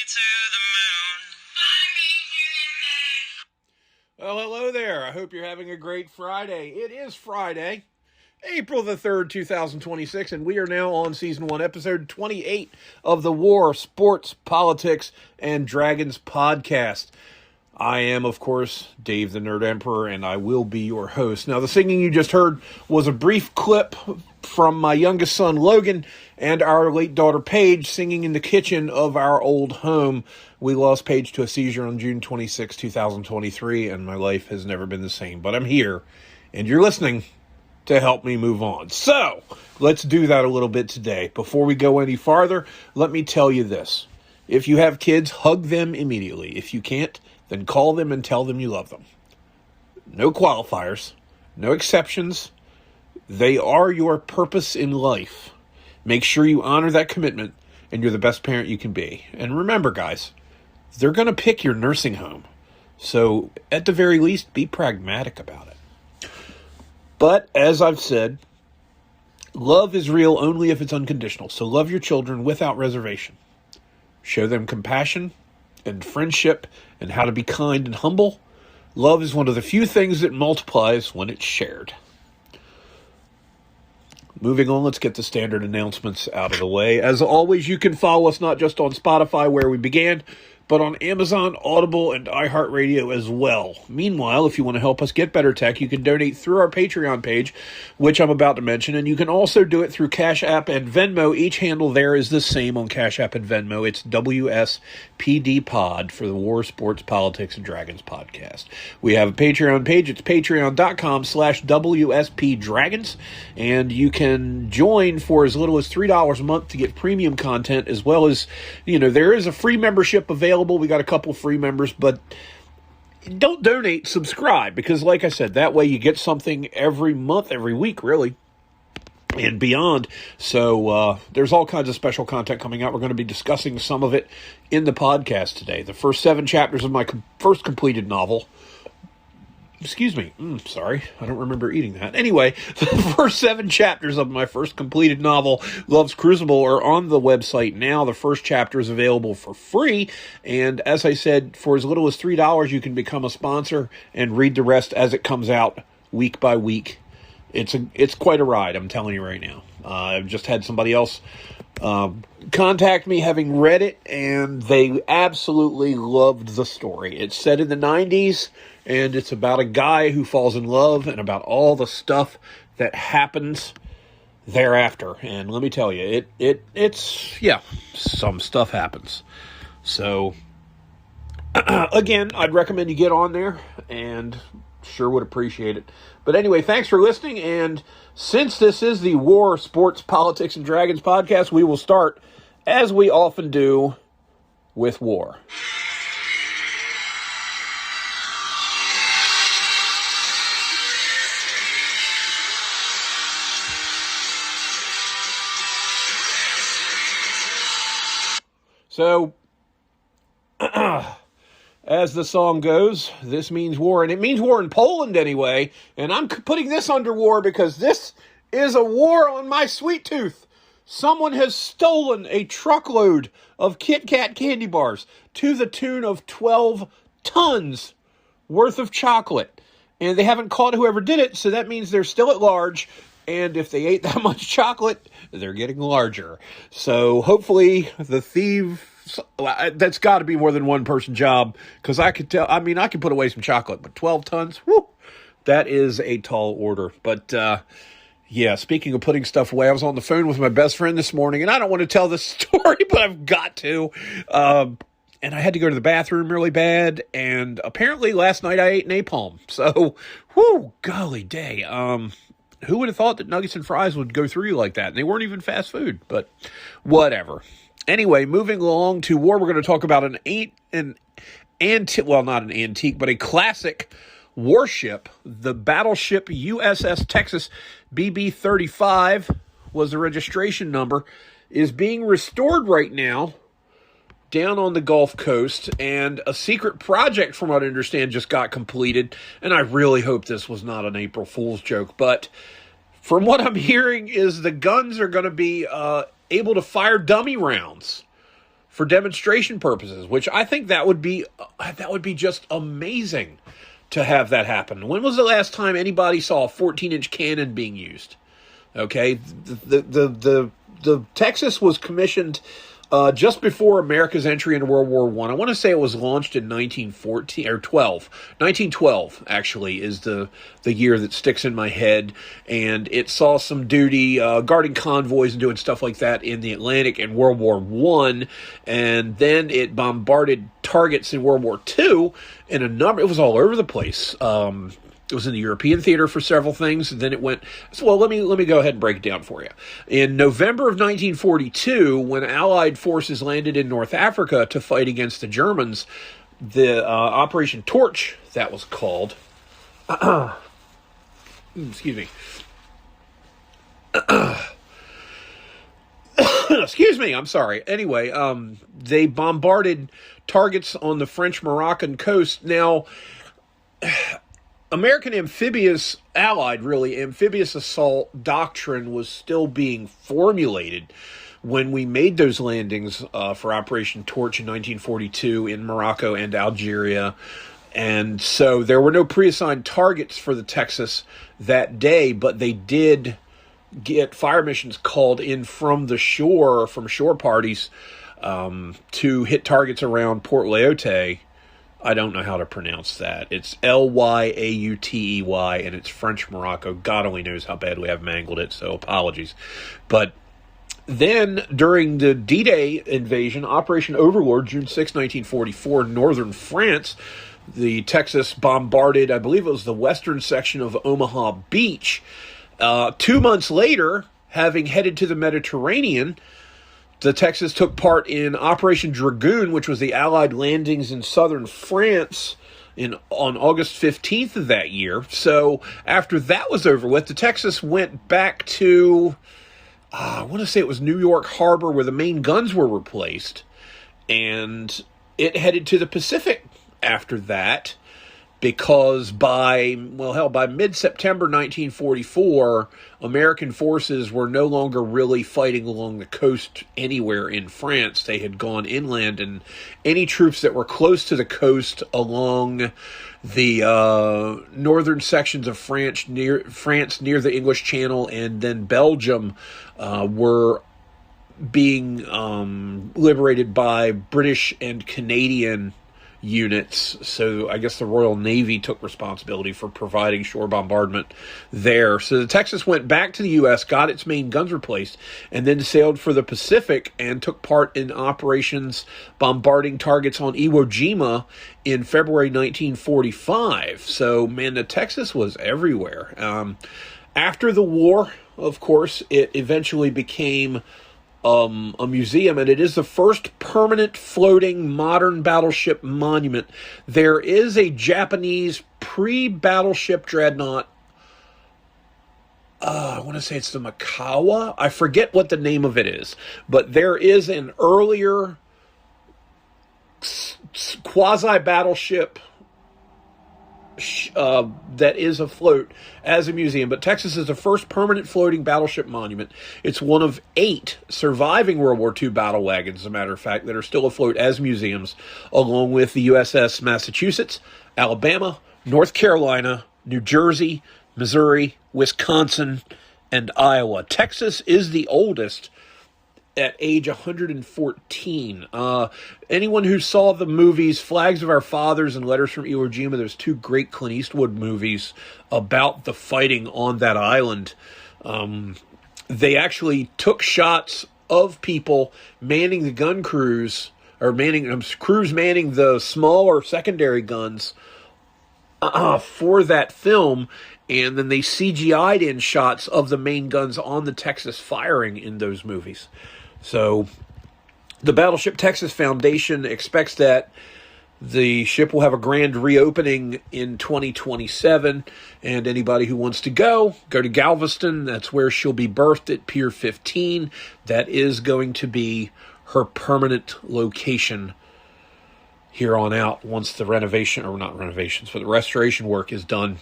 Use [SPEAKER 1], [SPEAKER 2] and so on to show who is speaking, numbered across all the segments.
[SPEAKER 1] to the moon.
[SPEAKER 2] Well, hello there. I hope you're having a great Friday. It is Friday, April the 3rd, 2026, and we are now on Season 1, Episode 28 of the War, Sports, Politics, and Dragons podcast. I am, of course, Dave the Nerd Emperor, and I will be your host. Now, the singing you just heard was a brief clip from my youngest son, Logan, and our late daughter, Paige, singing in the kitchen of our old home. We lost Paige to a seizure on June 26, 2023, and my life has never been the same. But I'm here, and you're listening to help me move on. So, let's do that a little bit today. Before we go any farther, let me tell you this. If you have kids, hug them immediately. If you can't, then call them and tell them you love them. No qualifiers, no exceptions. They are your purpose in life. Make sure you honor that commitment, and you're the best parent you can be. And remember, guys, they're going to pick your nursing home. So, at the very least, be pragmatic about it. But, as I've said, love is real only if it's unconditional. So love your children without reservation. Show them compassion and friendship and how to be kind and humble. Love is one of the few things that multiplies when it's shared. Moving on, let's get the standard announcements out of the way. As always, you can follow us not just on Spotify, where we began, but on Amazon, Audible, and iHeartRadio as well. Meanwhile, if you want to help us get better tech, you can donate through our Patreon page, which I'm about to mention, and you can also do it through Cash App and Venmo. Each handle there is the same on Cash App and Venmo. It's WSPD Pod for the War, Sports, Politics, and Dragons podcast. We have a Patreon page. It's patreon.com/WSPDragons, and you can join for as little as $3 a month to get premium content, as well as, there is a free membership available. We got a couple free members, but don't donate, subscribe, because like I said, that way you get something every month, every week, really, and beyond. So there's all kinds of special content coming out. We're going to be discussing some of it in the podcast today. The first 7 chapters of my first completed novel. Excuse me. Sorry. I don't remember eating that. Anyway, the first 7 chapters of my first completed novel, Love's Crucible, are on the website now. The first chapter is available for free. And as I said, for as little as $3, you can become a sponsor and read the rest as it comes out week by week. It's quite a ride, I'm telling you right now. I've just had somebody else contact me having read it, and they absolutely loved the story. It's set in the 90s. And it's about a guy who falls in love and about all the stuff that happens thereafter. And let me tell you, it's some stuff happens. So, again, I'd recommend you get on there, and sure would appreciate it. But anyway, thanks for listening. And since this is the War, Sports, Politics, and Dragons podcast, we will start, as we often do, with war. So, as the song goes, this means war, and it means war in Poland anyway, and I'm putting this under war because this is a war on my sweet tooth. Someone has stolen a truckload of Kit Kat candy bars to the tune of 12 tons worth of chocolate, and they haven't caught whoever did it, so that means they're still at large. And if they ate that much chocolate, they're getting larger. So hopefully the thieves, that's got to be more than one person job, because I could put away some chocolate, but 12 tons, whoo, that is a tall order. But speaking of putting stuff away, I was on the phone with my best friend this morning, and I don't want to tell this story, but I've got to. And I had to go to the bathroom really bad, and apparently last night I ate napalm. So, whoo, golly day. Who would have thought that nuggets and fries would go through you like that? And they weren't even fast food, but whatever. Anyway, moving along to war, we're going to talk about not an antique, but a classic warship. The Battleship USS Texas BB-35 was the registration number, is being restored right now down on the Gulf Coast, and a secret project, from what I understand, just got completed, and I really hope this was not an April Fool's joke, but from what I'm hearing is the guns are going to be able to fire dummy rounds for demonstration purposes, which I think that would be just amazing to have that happen. When was the last time anybody saw a 14-inch cannon being used? Okay, the Texas was commissioned just before America's entry into World War I. I want to say it was launched in 1912 actually is the year that sticks in my head, and it saw some duty guarding convoys and doing stuff like that in the Atlantic in World War I, and then it bombarded targets in World War II in a number. It was all over the place. It was in the European theater for several things, and then it went. So, well, let me go ahead and break it down for you. In November of 1942, when Allied forces landed in North Africa to fight against the Germans, the Operation Torch, that was called. Excuse me. Excuse me. I'm sorry. Anyway, they bombarded targets on the French-Moroccan coast. Now, American Allied amphibious assault doctrine was still being formulated when we made those landings for Operation Torch in 1942 in Morocco and Algeria. And so there were no pre-assigned targets for the Texas that day, but they did get fire missions called in from the shore, from shore parties, to hit targets around Port Lyautey. I don't know how to pronounce that. It's Lyautey, and it's French Morocco. God only knows how badly I've mangled it, so apologies. But then, during the D-Day invasion, Operation Overlord, June 6, 1944, in northern France, the Texas bombarded, I believe it was the western section of Omaha Beach. 2 months later, having headed to the Mediterranean, the Texas took part in Operation Dragoon, which was the Allied landings in southern France on August 15th of that year. So after that was over with, the Texas went back to, I want to say it was New York Harbor, where the main guns were replaced, and it headed to the Pacific after that, because by mid-September 1944, American forces were no longer really fighting along the coast anywhere in France. They had gone inland, and any troops that were close to the coast along the northern sections of France near the English Channel and then Belgium were being liberated by British and Canadian units. So I guess the Royal Navy took responsibility for providing shore bombardment there. So the Texas went back to the U.S., got its main guns replaced, and then sailed for the Pacific and took part in operations bombarding targets on Iwo Jima in February 1945. So, man, the Texas was everywhere. After the war, of course, it eventually became a museum, and it is the first permanent floating modern battleship monument. There is a Japanese pre-battleship dreadnought. I want to say it's the Makawa. I forget what the name of it is, but there is an earlier quasi-battleship that is afloat as a museum. But Texas is the first permanent floating battleship monument. It's one of 8 surviving World War II battle wagons, as a matter of fact, that are still afloat as museums, along with the USS Massachusetts, Alabama, North Carolina, New Jersey, Missouri, Wisconsin, and Iowa. Texas is the oldest at age 114. Anyone who saw the movies Flags of Our Fathers and Letters from Iwo Jima, there's 2 great Clint Eastwood movies about the fighting on that island. They actually took shots of people manning the gun crews, or crews manning the smaller secondary guns for that film, and then they CGI'd in shots of the main guns on the Texas firing in those movies. So the Battleship Texas Foundation expects that the ship will have a grand reopening in 2027, and anybody who wants to go to Galveston. That's where she'll be berthed at Pier 15. That is going to be her permanent location here on out once the restoration work is done.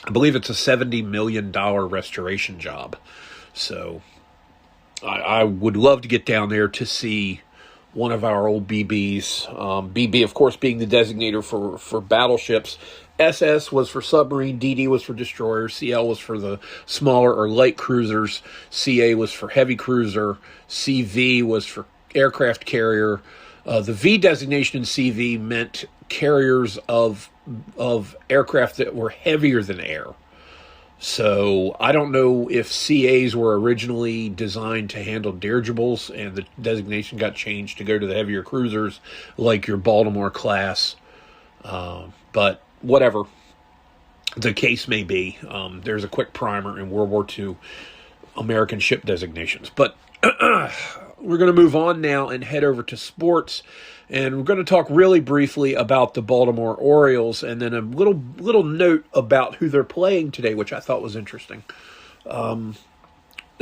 [SPEAKER 2] I believe it's a $70 million restoration job. So I would love to get down there to see one of our old BBs. BB, of course, being the designator for battleships. SS was for submarine, DD was for destroyers, CL was for the smaller or light cruisers, CA was for heavy cruiser, CV was for aircraft carrier. The V designation in CV meant carriers of aircraft that were heavier than air. So I don't know if CAs were originally designed to handle dirigibles and the designation got changed to go to the heavier cruisers like your Baltimore class. But whatever the case may be, there's a quick primer in World War II American ship designations. But we're going to move on now and head over to sports. And we're going to talk really briefly about the Baltimore Orioles and then a little note about who they're playing today, which I thought was interesting. The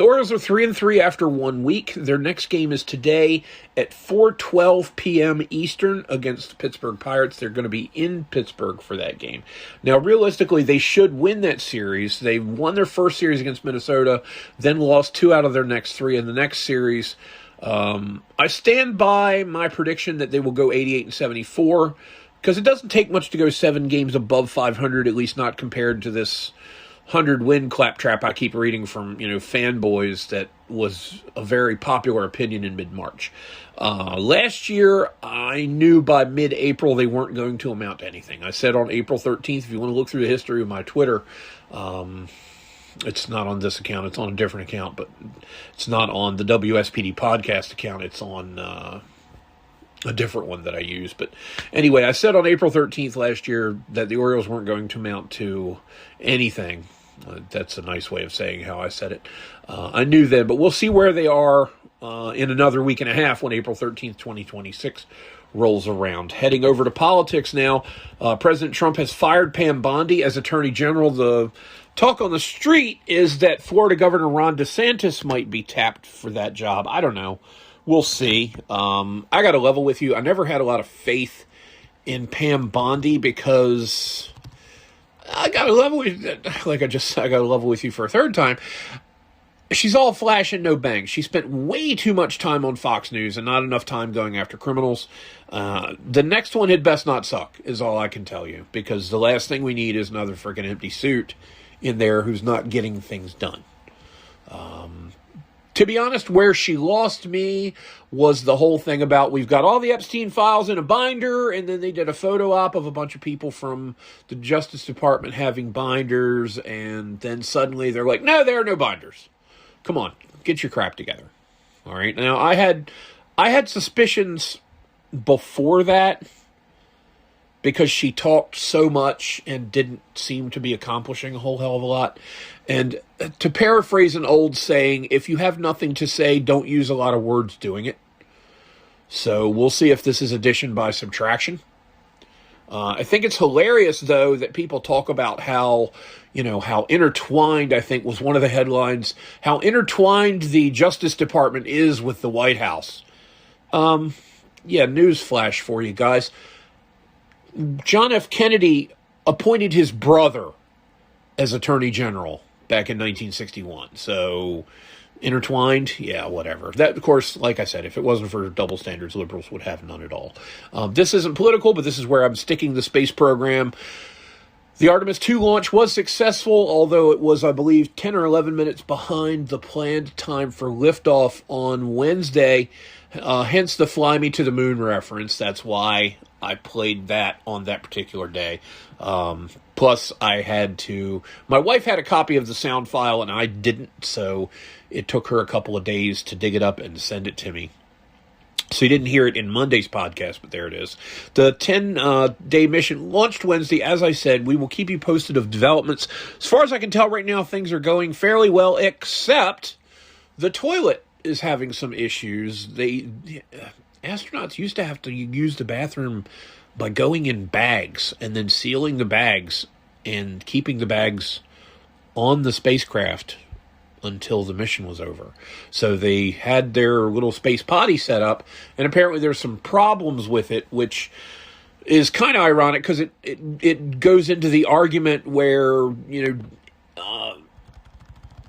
[SPEAKER 2] Orioles are 3-3 after 1 week. Their next game is today at 4:12 p.m. Eastern against the Pittsburgh Pirates. They're going to be in Pittsburgh for that game. Now, realistically, they should win that series. They won their first series against Minnesota, then lost 2 out of their next 3 in the next series. I stand by my prediction that they will go 88-74 because it doesn't take much to go 7 games above 500, at least not compared to this 100-win claptrap I keep reading from, fanboys that was a very popular opinion in mid-March. Last year, I knew by mid-April they weren't going to amount to anything. I said on April 13th, if you want to look through the history of my Twitter, it's not on this account, it's on a different account, but it's not on the WSPD podcast account, it's on a different one that I use. But anyway, I said on April 13th last year that the Orioles weren't going to amount to anything. That's a nice way of saying how I said it. I knew then, but we'll see where they are in another week and a half when April 13th, 2026 rolls around. Heading over to politics now, President Trump has fired Pam Bondi as Attorney General. The talk on the street is that Florida Governor Ron DeSantis might be tapped for that job. I don't know. We'll see. I got to level with you. I never had a lot of faith in Pam Bondi because I got to level with, I got to level with you for a third time. She's all flash and no bang. She spent way too much time on Fox News and not enough time going after criminals. The next one had best not suck, is all I can tell you, because the last thing we need is another freaking empty suit in there who's not getting things done. To be honest, where she lost me was the whole thing about we've got all the Epstein files in a binder, and then they did a photo op of a bunch of people from the Justice Department having binders, and then suddenly they're like, no, there are no binders. Come on, get your crap together. All right. Now, I had suspicions before that because she talked so much and didn't seem to be accomplishing a whole hell of a lot. And to paraphrase an old saying, if you have nothing to say, don't use a lot of words doing it. So we'll see if this is addition by subtraction. I think it's hilarious, though, that people talk about how intertwined, I think was one of the headlines, how intertwined the Justice Department is with the White House. News flash for you guys. John F. Kennedy appointed his brother as Attorney General back in 1961. So, intertwined? Yeah, whatever. That, of course, like I said, if it wasn't for double standards, liberals would have none at all. This isn't political, but this is where I'm sticking the space program. The Artemis II launch was successful, although it was, I believe, 10 or 11 minutes behind the planned time for liftoff on Wednesday, hence the Fly Me to the Moon reference. That's why I played that on that particular day. Plus, my wife had a copy of the sound file, and I didn't, so it took her a couple of days to dig it up and send it to me. So you didn't hear it in Monday's podcast, but there it is. The 10-day mission launched Wednesday. As I said, we will keep you posted of developments. As far as I can tell right now, things are going fairly well, except the toilet is having some issues. Astronauts used to have to use the bathroom by going in bags and then sealing the bags and keeping the bags on the spacecraft until the mission was over. So they had their little space potty set up, and apparently there's some problems with it, which is kind of ironic because it goes into the argument where,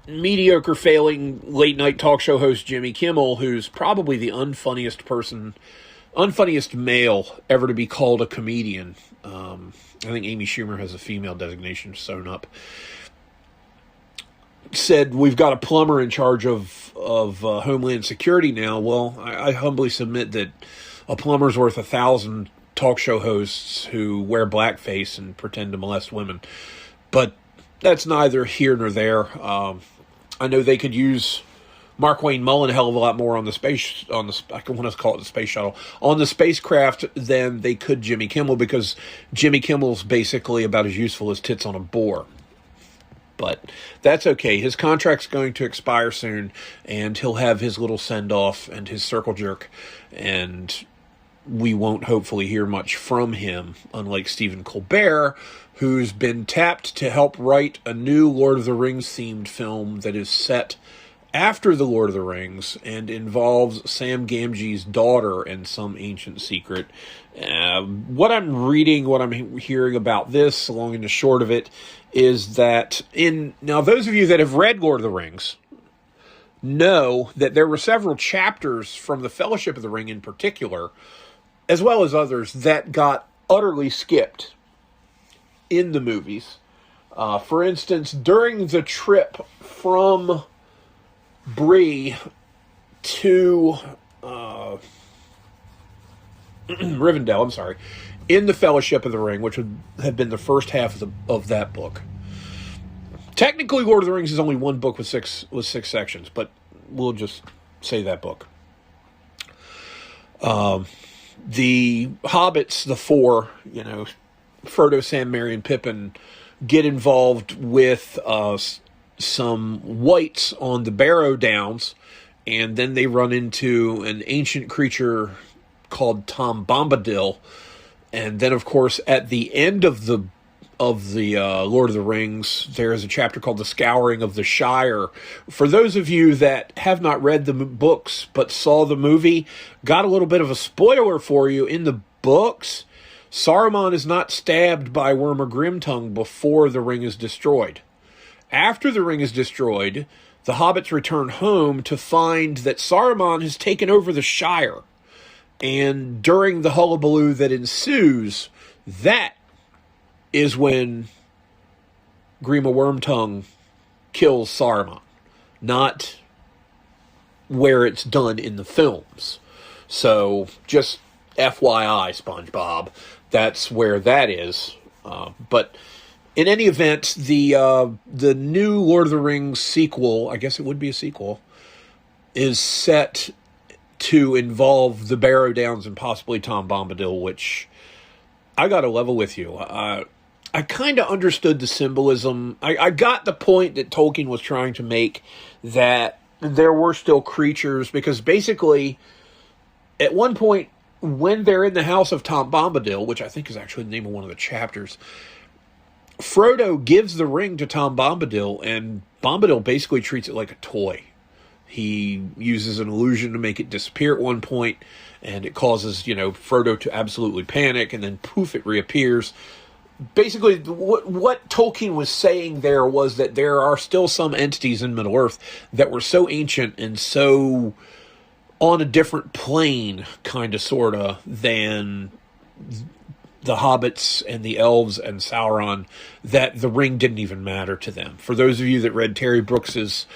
[SPEAKER 2] mediocre, failing late-night talk show host Jimmy Kimmel, who's probably the unfunniest male ever to be called a comedian. I think Amy Schumer has a female designation sewn up. Said we've got a plumber in charge of Homeland Security now. Well, I humbly submit that a plumber's worth 1,000 talk show hosts who wear blackface and pretend to molest women. But that's neither here nor there. I know they could use Mark Wayne Mullen a hell of a lot more on the I want to call it the space shuttle, on the spacecraft than they could Jimmy Kimmel, because Jimmy Kimmel's basically about as useful as tits on a boar. But that's okay. His contract's going to expire soon, and he'll have his little send-off and his circle jerk, and we won't hopefully hear much from him, unlike Stephen Colbert, who's been tapped to help write a new Lord of the Rings-themed film that is set after The Lord of the Rings and involves Sam Gamgee's daughter and some ancient secret. What I'm reading, what I'm hearing about this, long and the short of it, is that now those of you that have read Lord of the Rings know that there were several chapters from the Fellowship of the Ring in particular, as well as others, that got utterly skipped in the movies. For instance, during the trip from Bree to Rivendell, in the Fellowship of the Ring, which would have been the first half of that book. Technically, Lord of the Rings is only one book with six sections, but we'll just say that book. The hobbits, the four, Frodo, Sam, Merry, and Pippin, get involved with some wights on the Barrow Downs, and then they run into an ancient creature called Tom Bombadil. And then, of course, at the end of the Lord of the Rings, there is a chapter called The Scouring of the Shire. For those of you that have not read the books but saw the movie, got a little bit of a spoiler for you. In the books, Saruman is not stabbed by Wormer Grimtongue before the ring is destroyed. After the ring is destroyed, the hobbits return home to find that Saruman has taken over the Shire. And during the hullabaloo that ensues, that is when Grima Wormtongue kills Saruman, not where it's done in the films. So, just FYI, SpongeBob, that's where that is. But in any event, the new Lord of the Rings sequel, I guess it would be a sequel, is set to involve the Barrow Downs and possibly Tom Bombadil, which I got to level with you. I kind of understood the symbolism. I got the point that Tolkien was trying to make, that there were still creatures, because basically, at one point, when they're in the house of Tom Bombadil, which I think is actually the name of one of the chapters, Frodo gives the ring to Tom Bombadil, and Bombadil basically treats it like a toy. He uses an illusion to make it disappear at one point, and it causes, Frodo to absolutely panic, and then poof, it reappears. Basically, what Tolkien was saying there was that there are still some entities in Middle-earth that were so ancient and so on a different plane, kind of, sort of, than the hobbits and the elves and Sauron, that the ring didn't even matter to them. For those of you that read Terry Brooks's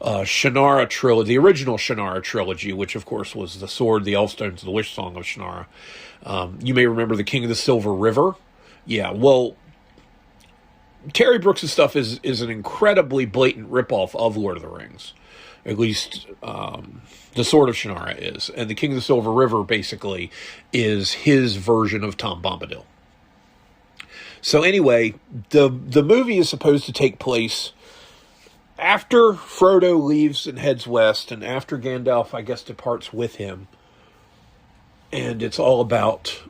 [SPEAKER 2] Shannara trilogy, the original Shannara trilogy, which of course was The Sword, the Elfstones, the Wish Song of Shannara. You may remember The King of the Silver River. Yeah, well, Terry Brooks' stuff is an incredibly blatant ripoff of Lord of the Rings. At least The Sword of Shannara is. And The King of the Silver River basically is his version of Tom Bombadil. So anyway, the movie is supposed to take place after Frodo leaves and heads west, and after Gandalf, I guess, departs with him. And it's all about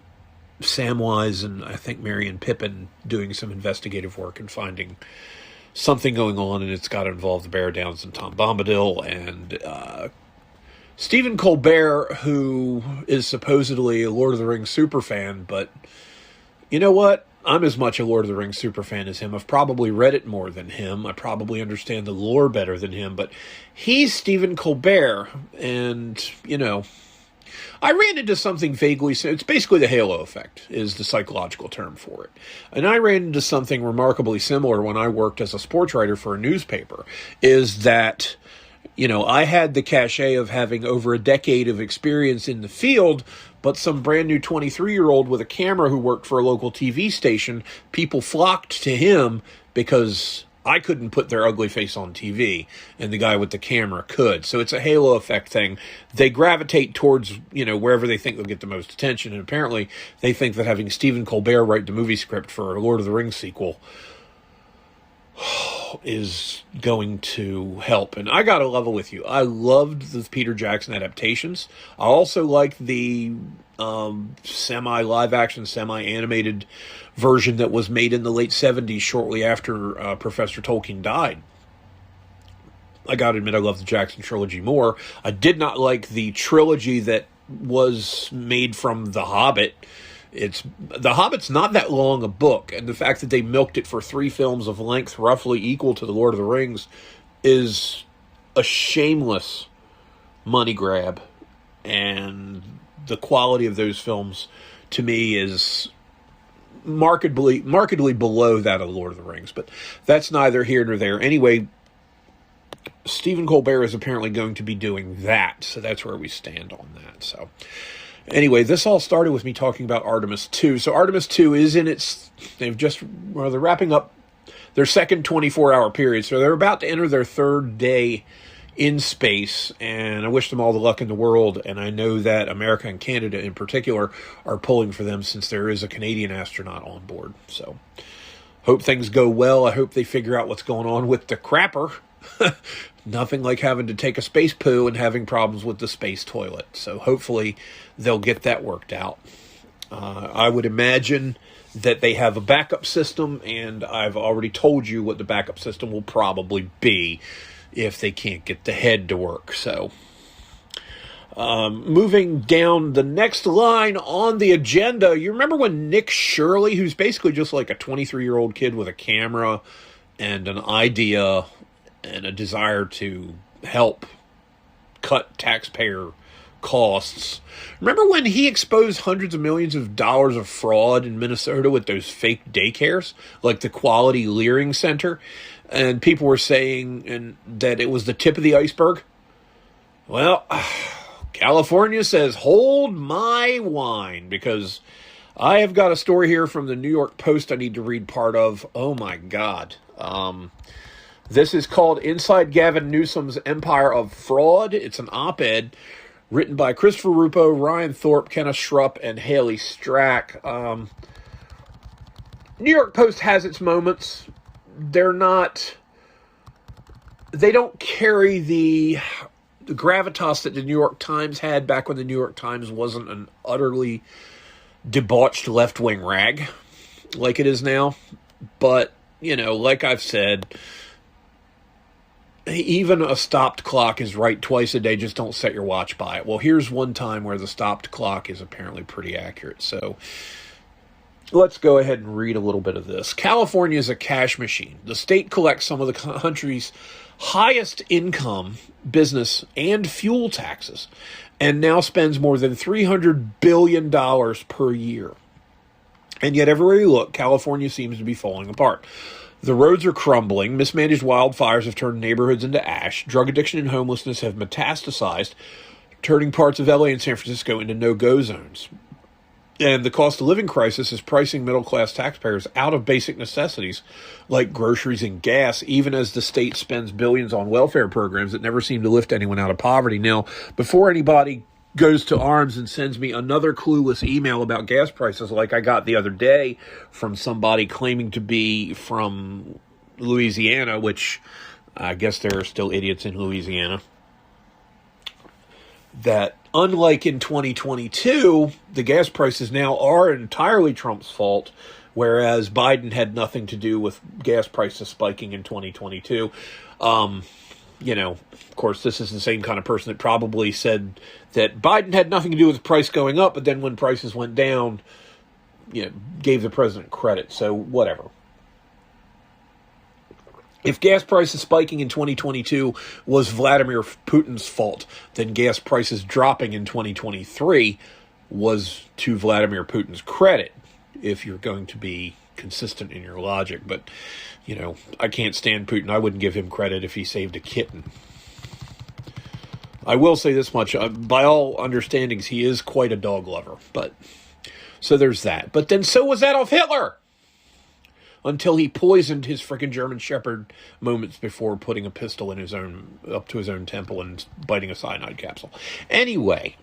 [SPEAKER 2] Samwise and, I think, Merry and Pippin doing some investigative work and finding something going on, and it's got to involve the Barrow Downs and Tom Bombadil, and Stephen Colbert, who is supposedly a Lord of the Rings superfan, but you know what? I'm as much a Lord of the Rings superfan as him. I've probably read it more than him. I probably understand the lore better than him. But he's Stephen Colbert. And, you know, I ran into something vaguely. It's basically the halo effect is the psychological term for it. And I ran into something remarkably similar when I worked as a sports writer for a newspaper, is that, you know, I had the cachet of having over a decade of experience in the field, but some brand new 23-year-old with a camera who worked for a local TV station, people flocked to him because I couldn't put their ugly face on TV, and the guy with the camera could. So it's a halo effect thing. They gravitate towards, you know, wherever they think they'll get the most attention, and apparently they think that having Stephen Colbert write the movie script for a Lord of the Rings sequel is going to help. And I gotta level with you. I loved the Peter Jackson adaptations. I also liked the semi-live action, semi-animated version that was made in the late 70s shortly after Professor Tolkien died. I gotta admit, I love the Jackson trilogy more. I did not like the trilogy that was made from The Hobbit. The Hobbit's not that long a book, and the fact that they milked it for 3 films of length roughly equal to The Lord of the Rings is a shameless money grab, and the quality of those films to me is markedly below that of The Lord of the Rings, but that's neither here nor there. Anyway, Stephen Colbert is apparently going to be doing that, so that's where we stand on that. So anyway, this all started with me talking about Artemis 2. So Artemis 2 is in they're wrapping up their second 24-hour period. So they're about to enter their 3rd day in space, and I wish them all the luck in the world. And I know that America and Canada in particular are pulling for them since there is a Canadian astronaut on board. So hope things go well. I hope they figure out what's going on with the crapper. Nothing like having to take a space poo and having problems with the space toilet. So hopefully they'll get that worked out. I would imagine that they have a backup system, and I've already told you what the backup system will probably be if they can't get the head to work. So moving down the next line on the agenda, you remember when Nick Shirley, who's basically just like a 23-year-old kid with a camera and an idea and a desire to help cut taxpayer costs. Remember when he exposed hundreds of millions of dollars of fraud in Minnesota with those fake daycares, like the Quality Leering Center? And people were saying that it was the tip of the iceberg. Well, California says, hold my wine, because I have got a story here from the New York Post I need to read part of. Oh my God. This is called Inside Gavin Newsom's Empire of Fraud. It's an op-ed written by Christopher Rupo, Ryan Thorpe, Kenneth Schrupp, and Haley Strack. New York Post has its moments. They don't carry the gravitas that the New York Times had back when the New York Times wasn't an utterly debauched left-wing rag like it is now. But, you know, like I've said, even a stopped clock is right twice a day. Just don't set your watch by it. Well, here's one time where the stopped clock is apparently pretty accurate. So let's go ahead and read a little bit of this. California is a cash machine. The state collects some of the country's highest income, business, and fuel taxes, and now spends more than $300 billion per year. And yet everywhere you look, California seems to be falling apart. The roads are crumbling, mismanaged wildfires have turned neighborhoods into ash, drug addiction and homelessness have metastasized, turning parts of LA and San Francisco into no-go zones. And the cost of living crisis is pricing middle-class taxpayers out of basic necessities like groceries and gas, even as the state spends billions on welfare programs that never seem to lift anyone out of poverty. Now, before anybody goes to arms and sends me another clueless email about gas prices like I got the other day from somebody claiming to be from Louisiana, which I guess there are still idiots in Louisiana, that unlike in 2022, the gas prices now are entirely Trump's fault, whereas Biden had nothing to do with gas prices spiking in 2022. You know, of course, this is the same kind of person that probably said that Biden had nothing to do with the price going up, but then when prices went down, gave the president credit. So whatever. If gas prices spiking in 2022 was Vladimir Putin's fault, then gas prices dropping in 2023 was to Vladimir Putin's credit, if you're going to be consistent in your logic. But, I can't stand Putin. I wouldn't give him credit if he saved a kitten. I will say this much. By all understandings, he is quite a dog lover. But so there's that. But then so was Adolf Hitler, until he poisoned his frickin' German Shepherd moments before putting a pistol in up to his own temple and biting a cyanide capsule. Anyway,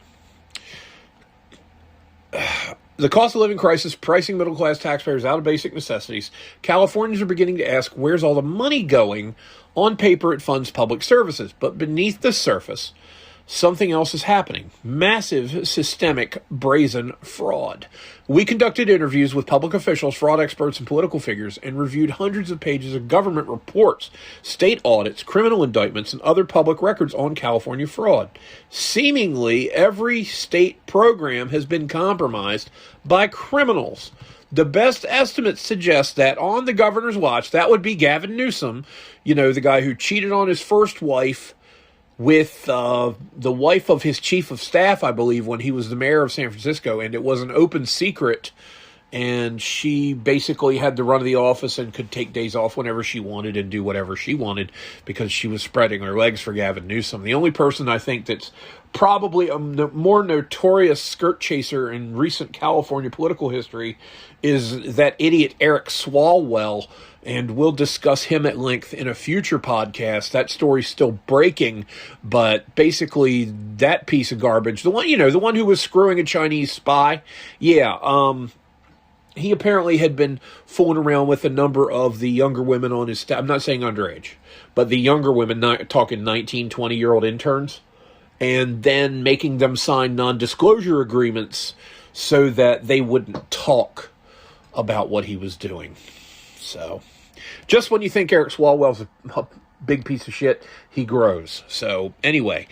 [SPEAKER 2] the cost of living crisis pricing middle-class taxpayers out of basic necessities. Californians are beginning to ask, where's all the money going? On paper, it funds public services, but beneath the surface, something else is happening. Massive, systemic, brazen fraud. We conducted interviews with public officials, fraud experts, and political figures, and reviewed hundreds of pages of government reports, state audits, criminal indictments, and other public records on California fraud. Seemingly, every state program has been compromised by criminals. The best estimates suggest that on the governor's watch, that would be Gavin Newsom, the guy who cheated on his first wife with the wife of his chief of staff, I believe, when he was the mayor of San Francisco, and it was an open secret, and she basically had the run of the office and could take days off whenever she wanted and do whatever she wanted because she was spreading her legs for Gavin Newsom. The only person I think that's probably a more notorious skirt chaser in recent California political history is that idiot Eric Swalwell, and we'll discuss him at length in a future podcast. That story's still breaking, but basically that piece of garbage, the one who was screwing a Chinese spy, he apparently had been fooling around with a number of the younger women on his staff. I'm not saying underage, but the younger women, talking 19, 20-year-old interns, and then making them sign non-disclosure agreements so that they wouldn't talk about what he was doing. So, just when you think Eric Swalwell's a big piece of shit, he grows. So, anyway,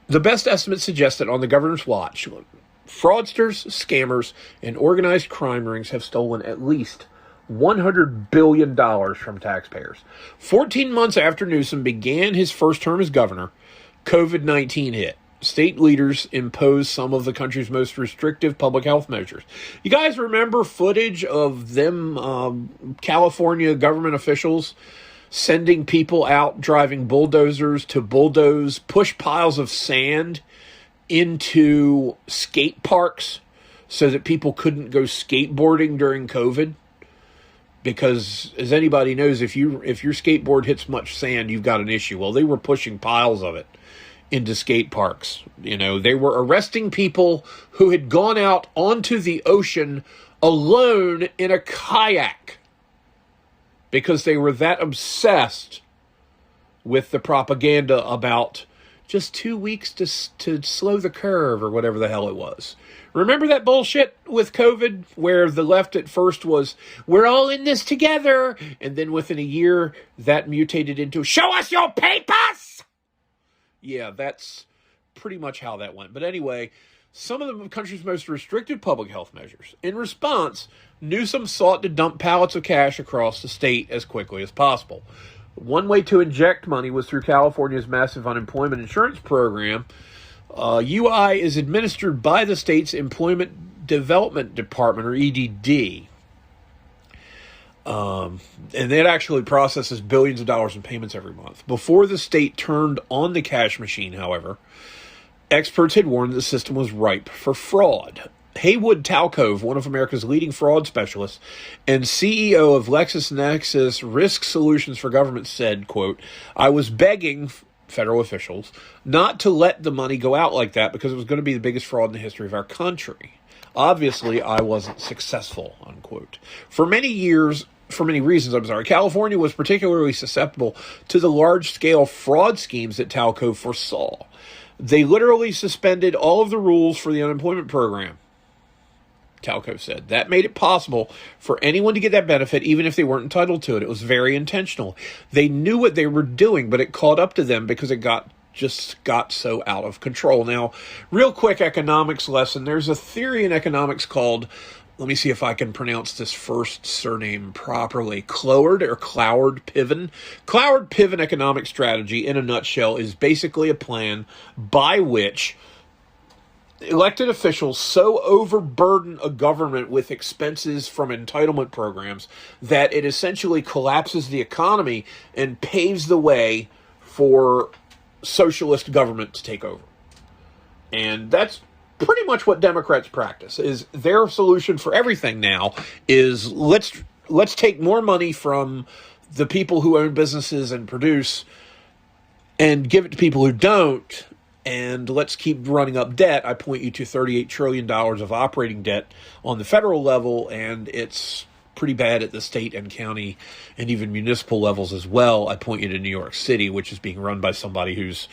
[SPEAKER 2] the best estimates suggest that on the governor's watch, fraudsters, scammers, and organized crime rings have stolen at least $100 billion from taxpayers. 14 months after Newsom began his first term as governor, COVID-19 hit. State leaders imposed some of the country's most restrictive public health measures. You guys remember footage of them, California government officials, sending people out driving bulldozers to bulldoze, push piles of sand into skate parks so that people couldn't go skateboarding during COVID? Because, as anybody knows, if your skateboard hits much sand, you've got an issue. Well, they were pushing piles of it into skate parks. They were arresting people who had gone out onto the ocean alone in a kayak because they were that obsessed with the propaganda about just 2 weeks to slow the curve or whatever the hell it was. Remember that bullshit with COVID where the left at first was, we're all in this together, and then within a year that mutated into, show us your papers! Yeah, that's pretty much how that went. But anyway, some of the country's most restricted public health measures. In response, Newsom sought to dump pallets of cash across the state as quickly as possible. One way to inject money was through California's massive unemployment insurance program. UI is administered by the state's Employment Development Department, or EDD. And it actually processes billions of dollars in payments every month. Before the state turned on the cash machine, however, experts had warned the system was ripe for fraud. Haywood Talcove, one of America's leading fraud specialists and CEO of LexisNexis Risk Solutions for Government, said, quote, I was begging federal officials not to let the money go out like that because it was going to be the biggest fraud in the history of our country. Obviously, I wasn't successful, unquote. For many reasons, California was particularly susceptible to the large-scale fraud schemes that Talcove foresaw. They literally suspended all of the rules for the unemployment program, Talcove said. That made it possible for anyone to get that benefit, even if they weren't entitled to it. It was very intentional. They knew what they were doing, but it caught up to them because it got just got so out of control. Now, real quick economics lesson. There's a theory in economics called, let me see if I can pronounce this first surname properly, Cloward-Piven. Cloward-Piven economic strategy, in a nutshell, is basically a plan by which elected officials so overburden a government with expenses from entitlement programs that it essentially collapses the economy and paves the way for socialist government to take over. And that's pretty much what Democrats practice. Is their solution for everything now is let's take more money from the people who own businesses and produce and give it to people who don't, and let's keep running up debt. I point you to $38 trillion of operating debt on the federal level, and it's pretty bad at the state and county and even municipal levels as well. I point you to New York City, which is being run by somebody who's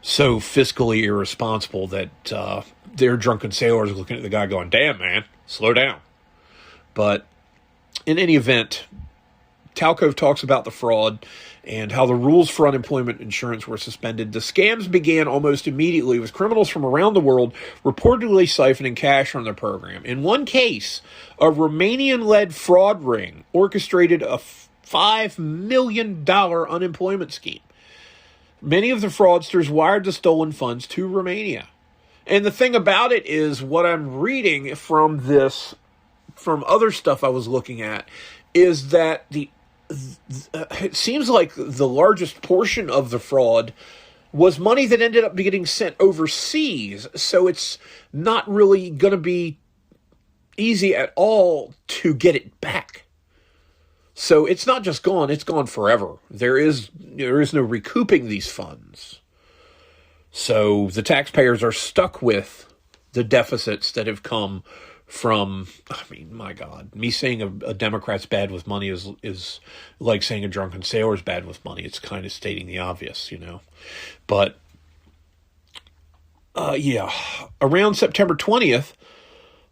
[SPEAKER 2] so fiscally irresponsible that their drunken sailors looking at the guy going, damn, man, slow down. But in any event, Talcove talks about the fraud and how the rules for unemployment insurance were suspended. The scams began almost immediately with criminals from around the world reportedly siphoning cash from the program. In one case, a Romanian-led fraud ring orchestrated a $5 million unemployment scheme. Many of the fraudsters wired the stolen funds to Romania. And the thing about it is, what I'm reading from this, from other stuff I was looking at, is that it seems like the largest portion of the fraud was money that ended up getting sent overseas. So it's not really going to be easy at all to get it back. So it's not just gone, it's gone forever. There is no recouping these funds. So the taxpayers are stuck with the deficits that have come from, I mean, my God, me saying a Democrat's bad with money is like saying a drunken sailor's bad with money. It's kind of stating the obvious, you know. But, yeah, around September 20th,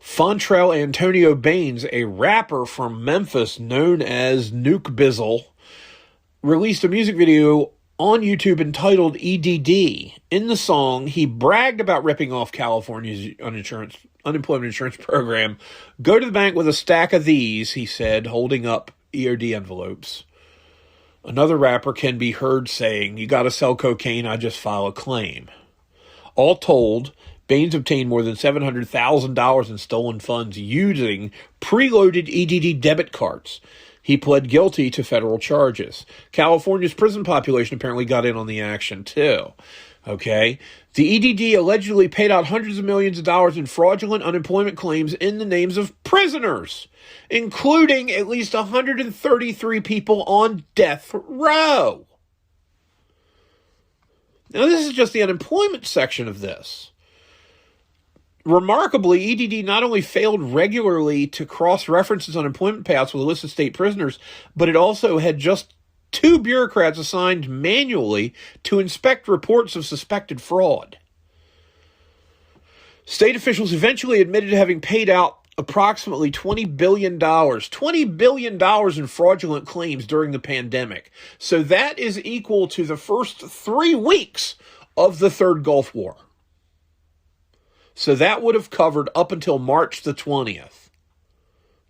[SPEAKER 2] Fontrell Antonio Baines, a rapper from Memphis known as Nuke Bizzle, released a music video on YouTube entitled EDD. In the song, he bragged about ripping off California's unemployment insurance program. Go to the bank with a stack of these, he said, holding up EOD envelopes. Another rapper can be heard saying, you gotta sell cocaine, I just file a claim. All told, Baines obtained more than $700,000 in stolen funds using preloaded EDD debit cards. He pled guilty to federal charges. California's prison population apparently got in on the action, too. Okay? The EDD allegedly paid out hundreds of millions of dollars in fraudulent unemployment claims in the names of prisoners, including at least 133 people on death row. Now, this is just the unemployment section of this. Remarkably, EDD not only failed regularly to cross-reference its unemployment payouts with a list of state prisoners, but it also had just 2 bureaucrats assigned manually to inspect reports of suspected fraud. State officials eventually admitted to having paid out approximately $20 billion in fraudulent claims during the pandemic. So that is equal to the first 3 weeks of the Third Gulf War. So that would have covered up until March the 20th.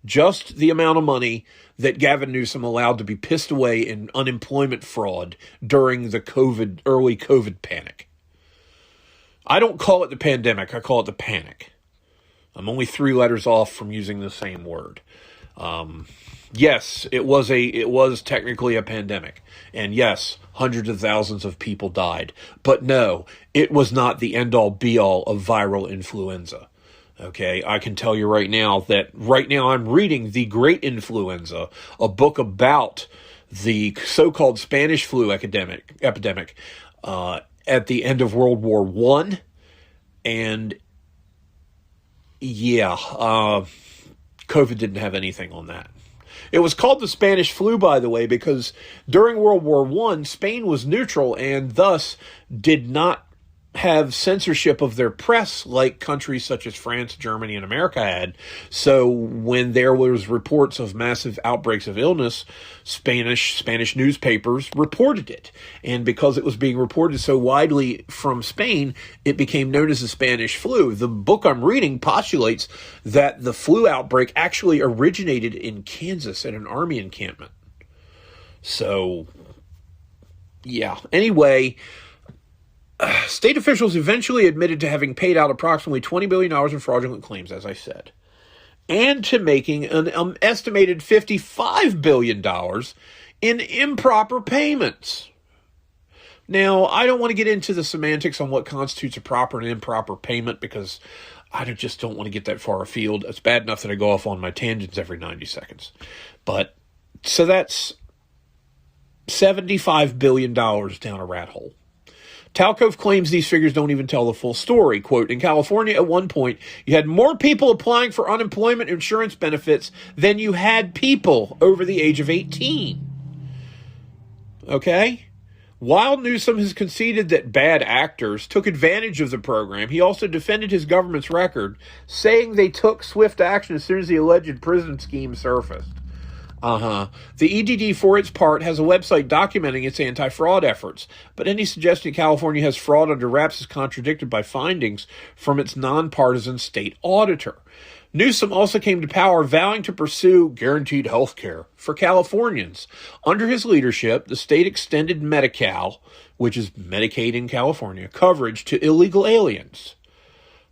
[SPEAKER 2] Just the amount of money that Gavin Newsom allowed to be pissed away in unemployment fraud during the early COVID panic. I don't call it the pandemic, I call it the panic. I'm only 3 letters off from using the same word. Yes, it was technically a pandemic. And yes, hundreds of thousands of people died. But no, it was not the end-all be-all of viral influenza. Okay, I can tell you right now that I'm reading The Great Influenza, a book about the so-called Spanish flu epidemic at the end of World War I. And yeah, COVID didn't have anything on that. It was called the Spanish flu, by the way, because during World War I, Spain was neutral and thus did not have censorship of their press like countries such as France, Germany, and America had. So when there was reports of massive outbreaks of illness, Spanish newspapers reported it. And because it was being reported so widely from Spain, it became known as the Spanish flu. The book I'm reading postulates that the flu outbreak actually originated in Kansas at an army encampment. So, yeah. Anyway, state officials eventually admitted to having paid out approximately $20 billion in fraudulent claims, as I said, and to making an estimated $55 billion in improper payments. Now, I don't want to get into the semantics on what constitutes a proper and improper payment because I just don't want to get that far afield. It's bad enough that I go off on my tangents every 90 seconds. But, so that's $75 billion down a rat hole. Talcove claims these figures don't even tell the full story. Quote, in California, at one point, you had more people applying for unemployment insurance benefits than you had people over the age of 18. Okay? While Newsom has conceded that bad actors took advantage of the program, he also defended his government's record, saying they took swift action as soon as the alleged prison scheme surfaced. The EDD, for its part, has a website documenting its anti-fraud efforts, but any suggestion California has fraud under wraps is contradicted by findings from its nonpartisan state auditor. Newsom also came to power vowing to pursue guaranteed health care for Californians. Under his leadership, the state extended Medi-Cal, which is Medicaid in California, coverage to illegal aliens,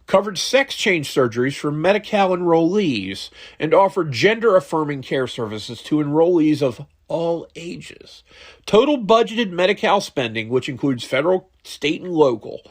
[SPEAKER 2] covered sex change surgeries for Medi-Cal enrollees, and offered gender-affirming care services to enrollees of all ages. Total budgeted Medi-Cal spending, which includes federal, state, and local,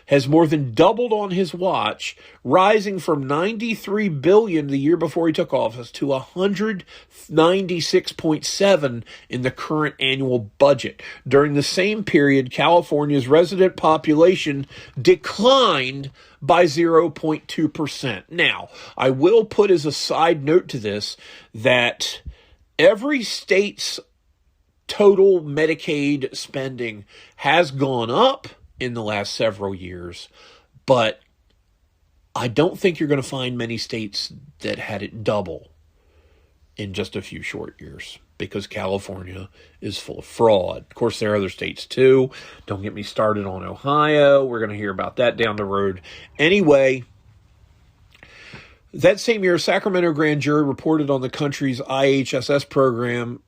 [SPEAKER 2] has more than doubled on his watch, rising from $93 billion the year before he took office to $196.7 in the current annual budget. During the same period, California's resident population declined by 0.2%. Now, I will put as a side note to this that every state's total Medicaid spending has gone up in the last several years, but I don't think you're going to find many states that had it double in just a few short years, because California is full of fraud. Of course, there are other states too. Don't get me started on Ohio. We're going to hear about that down the road. Anyway, that same year, a Sacramento grand jury reported on the country's IHSS program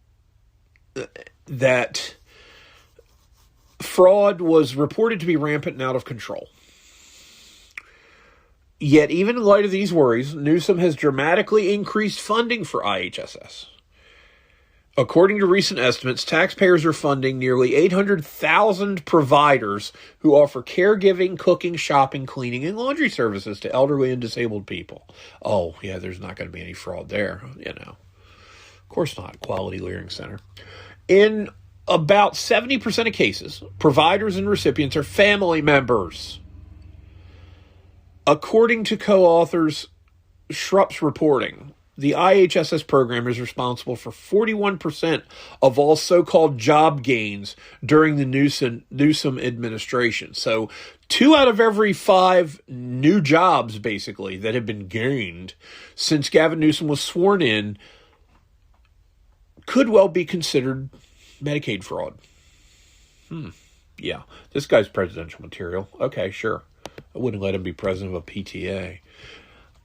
[SPEAKER 2] that fraud was reported to be rampant and out of control. Yet, even in light of these worries, Newsom has dramatically increased funding for IHSS. According to recent estimates, taxpayers are funding nearly 800,000 providers who offer caregiving, cooking, shopping, cleaning, and laundry services to elderly and disabled people. Oh, yeah, there's not going to be any fraud there, Of course not. Quality Learning Center. In about 70% of cases, providers and recipients are family members. According to co-authors Schrupp's reporting, the IHSS program is responsible for 41% of all so-called job gains during the Newsom administration. So 2 out of every 5 new jobs, basically, that have been gained since Gavin Newsom was sworn in could well be considered Medicaid fraud. Yeah, this guy's presidential material. Okay, sure. I wouldn't let him be president of a PTA.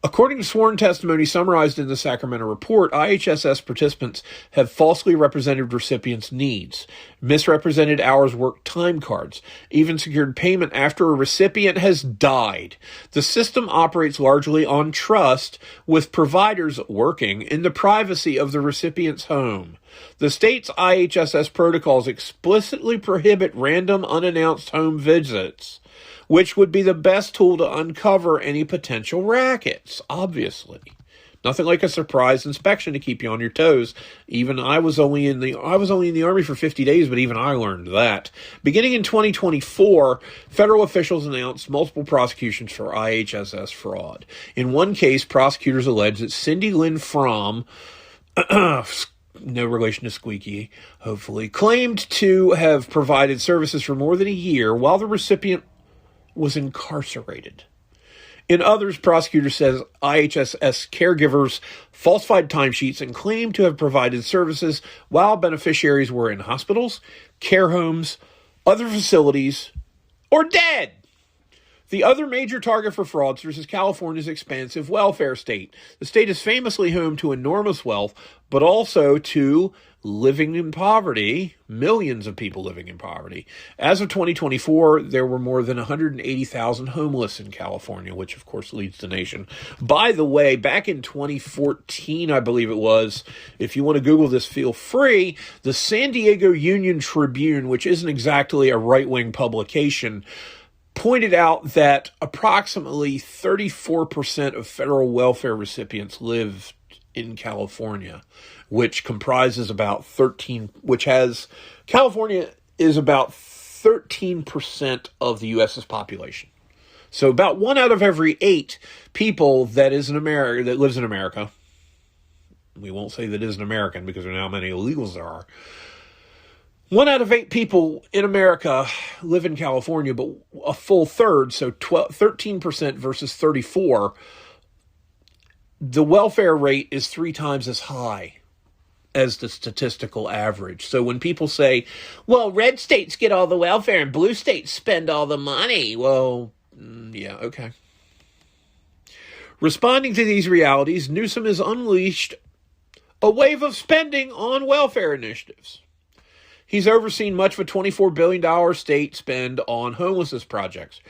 [SPEAKER 2] According to sworn testimony summarized in the Sacramento report, IHSS participants have falsely represented recipients' needs, misrepresented hours worked time cards, even secured payment after a recipient has died. The system operates largely on trust, with providers working in the privacy of the recipient's home. The state's IHSS protocols explicitly prohibit random unannounced home visits, which would be the best tool to uncover any potential rackets, obviously. Nothing like a surprise inspection to keep you on your toes. Even I was only in the Army for 50 days, but even I learned that. Beginning in 2024, federal officials announced multiple prosecutions for IHSS fraud. In one case, prosecutors alleged that Cindy Lynn Fromm, no relation to Squeaky, hopefully, claimed to have provided services for more than a year while the recipient was incarcerated. In others, prosecutor says IHSS caregivers falsified timesheets and claimed to have provided services while beneficiaries were in hospitals, care homes, other facilities, or dead. The other major target for fraudsters is California's expansive welfare state. The state is famously home to enormous wealth, but also to living in poverty, millions of people living in poverty. As of 2024, there were more than 180,000 homeless in California, which of course leads the nation. By the way, back in 2014, I believe it was, if you want to Google this, feel free, the San Diego Union Tribune, which isn't exactly a right-wing publication, pointed out that approximately 34% of federal welfare recipients live in California, which comprises about California is about 13% of the U.S.'s population. So about 1 out of every 8 people that lives in America, we won't say that is an American because there are now many illegals there are, 1 out of 8 people in America live in California, but a full third, so 13% versus 34%, the welfare rate is 3 times as high as the statistical average. So when people say, well, red states get all the welfare and blue states spend all the money, well, yeah, okay. Responding to these realities, Newsom has unleashed a wave of spending on welfare initiatives. He's overseen much of a $24 billion state spend on homelessness projects,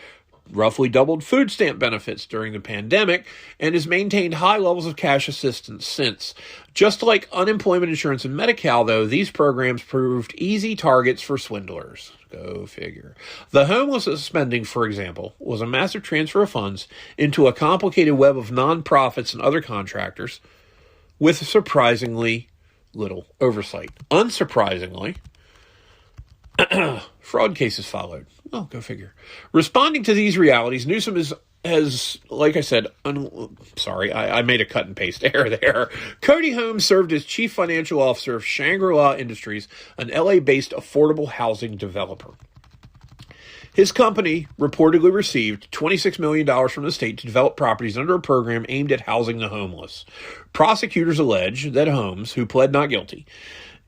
[SPEAKER 2] roughly doubled food stamp benefits during the pandemic, and has maintained high levels of cash assistance since. Just like unemployment insurance and Medi-Cal, though, these programs proved easy targets for swindlers. Go figure. The homelessness spending, for example, was a massive transfer of funds into a complicated web of nonprofits and other contractors with surprisingly little oversight. Unsurprisingly, fraud cases followed. Well, go figure. Responding to these realities, Newsom has, like I said, I made a cut and paste error there. Cody Holmes served as chief financial officer of Shangri-La Industries, an LA-based affordable housing developer. His company reportedly received $26 million from the state to develop properties under a program aimed at housing the homeless. Prosecutors allege that Holmes, who pled not guilty,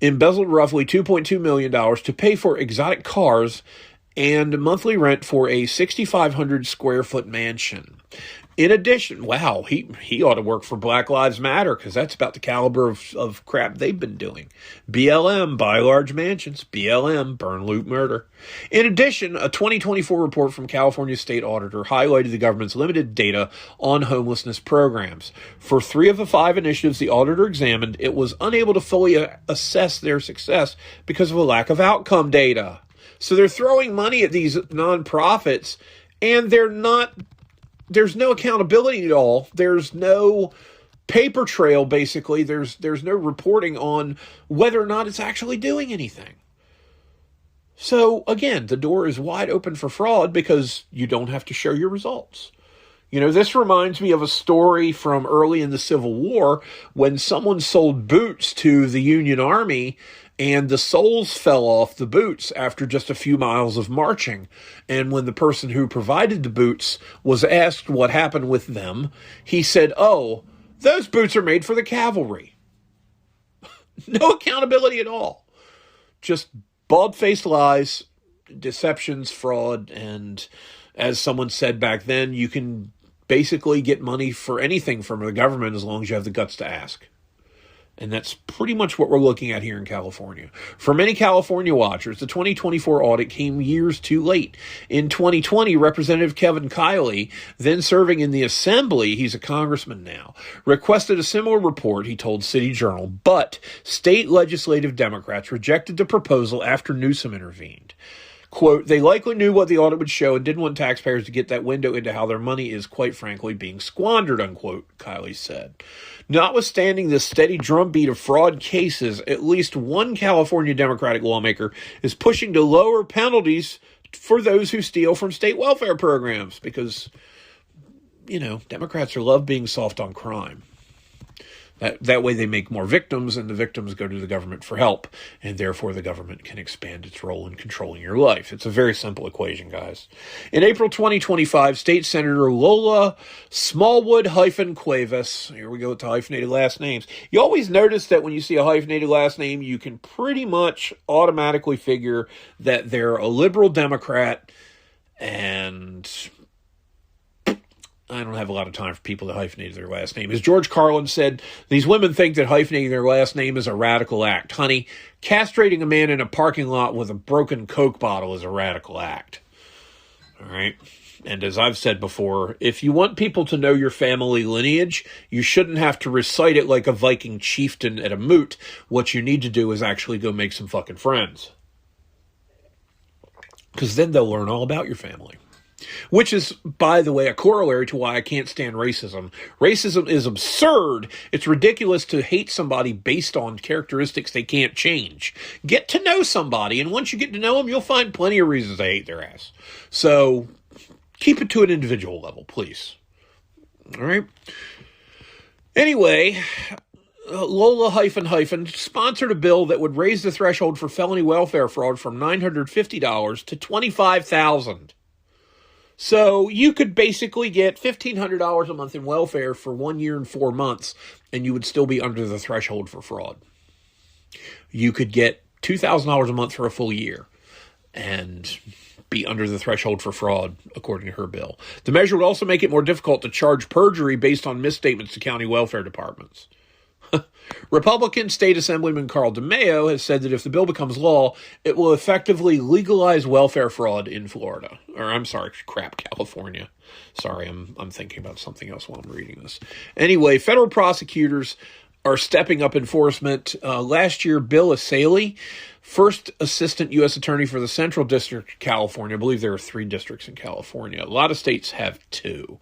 [SPEAKER 2] embezzled roughly $2.2 million to pay for exotic cars and monthly rent for a 6,500 square foot mansion. In addition, wow, he ought to work for Black Lives Matter because that's about the caliber of crap they've been doing. BLM, buy large mansions. BLM, burn, loot, murder. In addition, a 2024 report from California State Auditor highlighted the government's limited data on homelessness programs. For 3 of the 5 initiatives the auditor examined, it was unable to fully assess their success because of a lack of outcome data. So they're throwing money at these nonprofits, and there's no accountability at all. There's no paper trail, basically. There's no reporting on whether or not it's actually doing anything. So, again, the door is wide open for fraud because you don't have to show your results. You know, this reminds me of a story from early in the Civil War when someone sold boots to the Union Army and the soles fell off the boots after just a few miles of marching. And when the person who provided the boots was asked what happened with them, he said, "Oh, those boots are made for the cavalry." No accountability at all. Just bald-faced lies, deceptions, fraud, and as someone said back then, you can basically get money for anything from the government as long as you have the guts to ask. And that's pretty much what we're looking at here in California. For many California watchers, the 2024 audit came years too late. In 2020, Representative Kevin Kiley, then serving in the Assembly, he's a congressman now, requested a similar report, he told City Journal, but state legislative Democrats rejected the proposal after Newsom intervened. Quote, they likely knew what the audit would show and didn't want taxpayers to get that window into how their money is, quite frankly, being squandered, unquote, Kiley said. Notwithstanding the steady drumbeat of fraud cases, at least one California Democratic lawmaker is pushing to lower penalties for those who steal from state welfare programs because, you know, Democrats love being soft on crime. That way they make more victims, and the victims go to the government for help, and therefore the government can expand its role in controlling your life. It's a very simple equation, guys. In April 2025, State Senator Lola Smallwood-Cuevas, here we go with the hyphenated last names. You always notice that when you see a hyphenated last name, you can pretty much automatically figure that they're a liberal Democrat, and I don't have a lot of time for people that hyphenate their last name. As George Carlin said, these women think that hyphenating their last name is a radical act. Honey, castrating a man in a parking lot with a broken Coke bottle is a radical act. All right? And as I've said before, if you want people to know your family lineage, you shouldn't have to recite it like a Viking chieftain at a moot. What you need to do is actually go make some fucking friends. Because then they'll learn all about your family. Which is, by the way, a corollary to why I can't stand racism. Racism is absurd. It's ridiculous to hate somebody based on characteristics they can't change. Get to know somebody, and once you get to know them, you'll find plenty of reasons to hate their ass. So, keep it to an individual level, please. All right? Anyway, Lola sponsored a bill that would raise the threshold for felony welfare fraud from $950 to $25,000. So you could basically get $1,500 a month in welfare for 1 year and 4 months, and you would still be under the threshold for fraud. You could get $2,000 a month for a full year and be under the threshold for fraud, according to her bill. The measure would also make it more difficult to charge perjury based on misstatements to county welfare departments. Republican State Assemblyman Carl DeMaio has said that if the bill becomes law, it will effectively legalize welfare fraud in Florida. California. Sorry, I'm thinking about something else while I'm reading this. Anyway, federal prosecutors are stepping up enforcement. Last year, Bill Asaley, first assistant U.S. attorney for the Central District of California, I believe there are 3 districts in California. A lot of states have 2.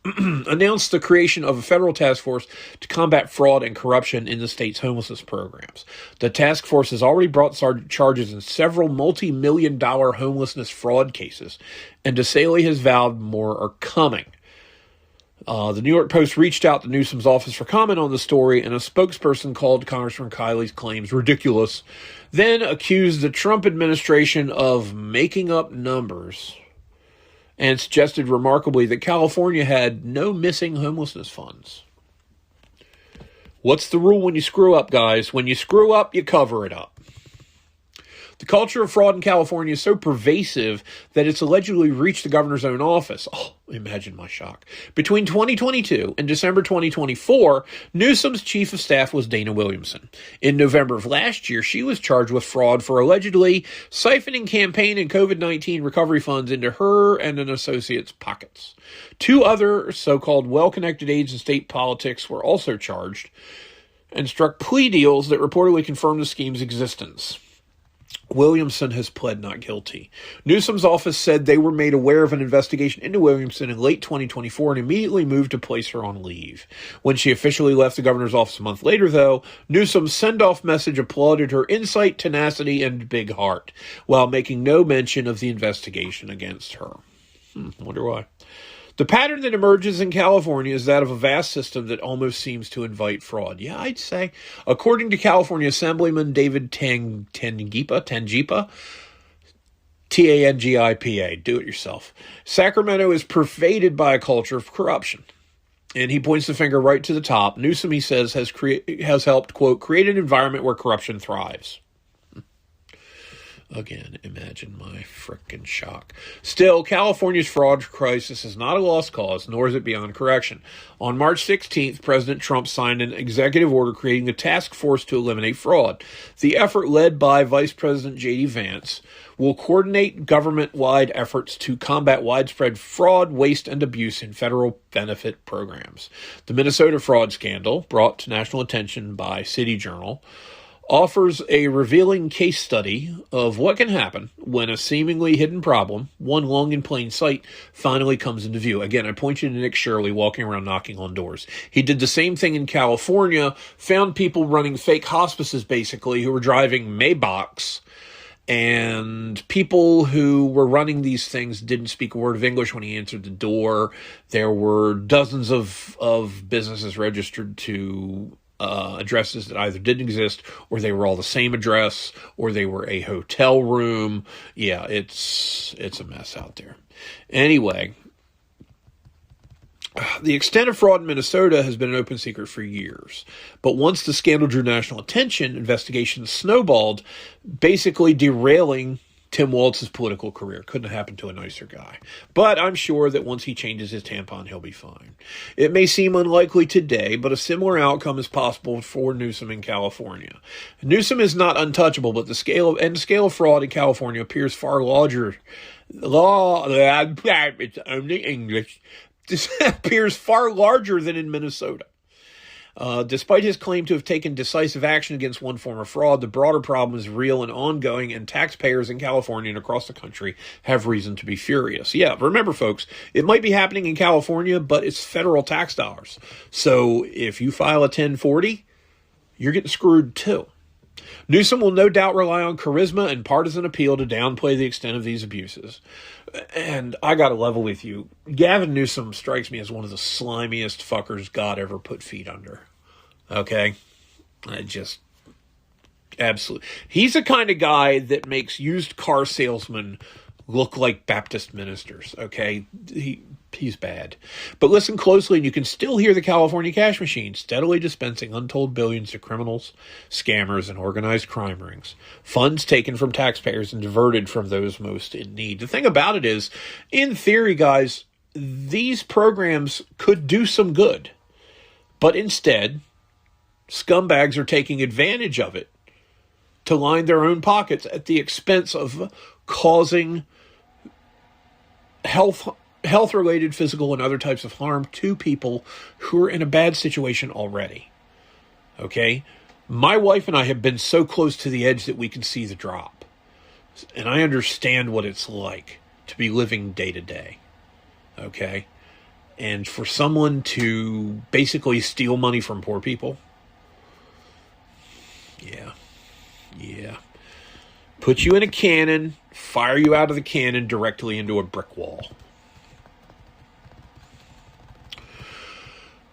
[SPEAKER 2] Announced the creation of a federal task force to combat fraud and corruption in the state's homelessness programs. The task force has already brought charges in several multi-million-dollar homelessness fraud cases, and DeSaley has vowed more are coming. The New York Post reached out to Newsom's office for comment on the story, and a spokesperson called Congressman Kiley's claims ridiculous, then accused the Trump administration of making up numbers, and suggested remarkably that California had no missing homelessness funds. What's the rule when you screw up, guys? When you screw up, you cover it up. The culture of fraud in California is so pervasive that it's allegedly reached the governor's own office. Oh, imagine my shock. Between 2022 and December 2024, Newsom's chief of staff was Dana Williamson. In November of last year, she was charged with fraud for allegedly siphoning campaign and COVID-19 recovery funds into her and an associate's pockets. 2 other so-called well-connected aides in state politics were also charged and struck plea deals that reportedly confirmed the scheme's existence. Williamson has pled not guilty. Newsom's office said they were made aware of an investigation into Williamson in late 2024 and immediately moved to place her on leave. When she officially left the governor's office a month later, though, Newsom's send-off message applauded her insight, tenacity, and big heart, while making no mention of the investigation against her. Wonder why. The pattern that emerges in California is that of a vast system that almost seems to invite fraud. Yeah, I'd say. According to California Assemblyman David Tangipa, Tangipa, do it yourself. Sacramento is pervaded by a culture of corruption. And he points the finger right to the top. Newsom, he says, has helped, quote, create an environment where corruption thrives. Again, imagine my frickin' shock. Still, California's fraud crisis is not a lost cause, nor is it beyond correction. On March 16th, President Trump signed an executive order creating a task force to eliminate fraud. The effort, led by Vice President J.D. Vance, will coordinate government-wide efforts to combat widespread fraud, waste, and abuse in federal benefit programs. The Minnesota fraud scandal, brought to national attention by City Journal, offers a revealing case study of what can happen when a seemingly hidden problem, one long in plain sight, finally comes into view. Again, I point you to Nick Shirley walking around knocking on doors. He did the same thing in California, found people running fake hospices, basically, who were driving Maybachs And people who were running these things didn't speak a word of English when he answered the door. There were dozens of businesses registered to addresses that either didn't exist, or they were all the same address, or they were a hotel room. Yeah, it's a mess out there. Anyway, the extent of fraud in Minnesota has been an open secret for years. But once the scandal drew national attention, investigations snowballed, basically derailing Tim Walz's political career. Couldn't have happened to a nicer guy. But I'm sure that once he changes his tampon, he'll be fine. It may seem unlikely today, but a similar outcome is possible for Newsom in California. Newsom is not untouchable, but the scale of fraud in California appears far larger. It's only English. This appears far larger than in Minnesota. Despite his claim to have taken decisive action against one form of fraud, the broader problem is real and ongoing, and taxpayers in California and across the country have reason to be furious. Yeah, remember, folks, it might be happening in California, but it's federal tax dollars. So if you file a 1040, you're getting screwed too. Newsom will no doubt rely on charisma and partisan appeal to downplay the extent of these abuses. And I got to level with you. Gavin Newsom strikes me as one of the slimiest fuckers God ever put feet under. Okay? Absolutely. He's the kind of guy that makes used car salesmen look like Baptist ministers. Okay? He's bad. But listen closely and you can still hear the California cash machine steadily dispensing untold billions to criminals, scammers, and organized crime rings. Funds taken from taxpayers and diverted from those most in need. The thing about it is, in theory, guys, these programs could do some good. But instead, scumbags are taking advantage of it to line their own pockets at the expense of causing health-related, physical, and other types of harm to people who are in a bad situation already. Okay? My wife and I have been so close to the edge that we can see the drop. And I understand what it's like to be living day to day. Okay? And for someone to basically steal money from poor people, yeah. Put you in a cannon, fire you out of the cannon directly into a brick wall.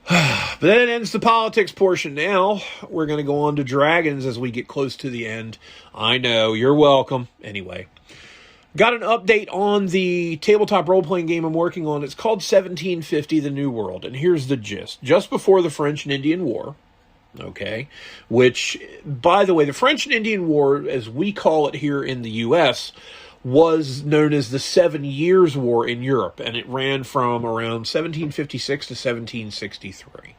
[SPEAKER 2] But that ends the politics portion. Now we're going to go on to dragons as we get close to the end. I know, you're welcome. Anyway, got an update on the tabletop role-playing game I'm working on. It's called 1750, The New World. And here's the gist. Just before the French and Indian War, okay, which, by the way, the French and Indian War, as we call it here in the U.S., was known as the 7 Years' War in Europe, and it ran from around 1756 to 1763.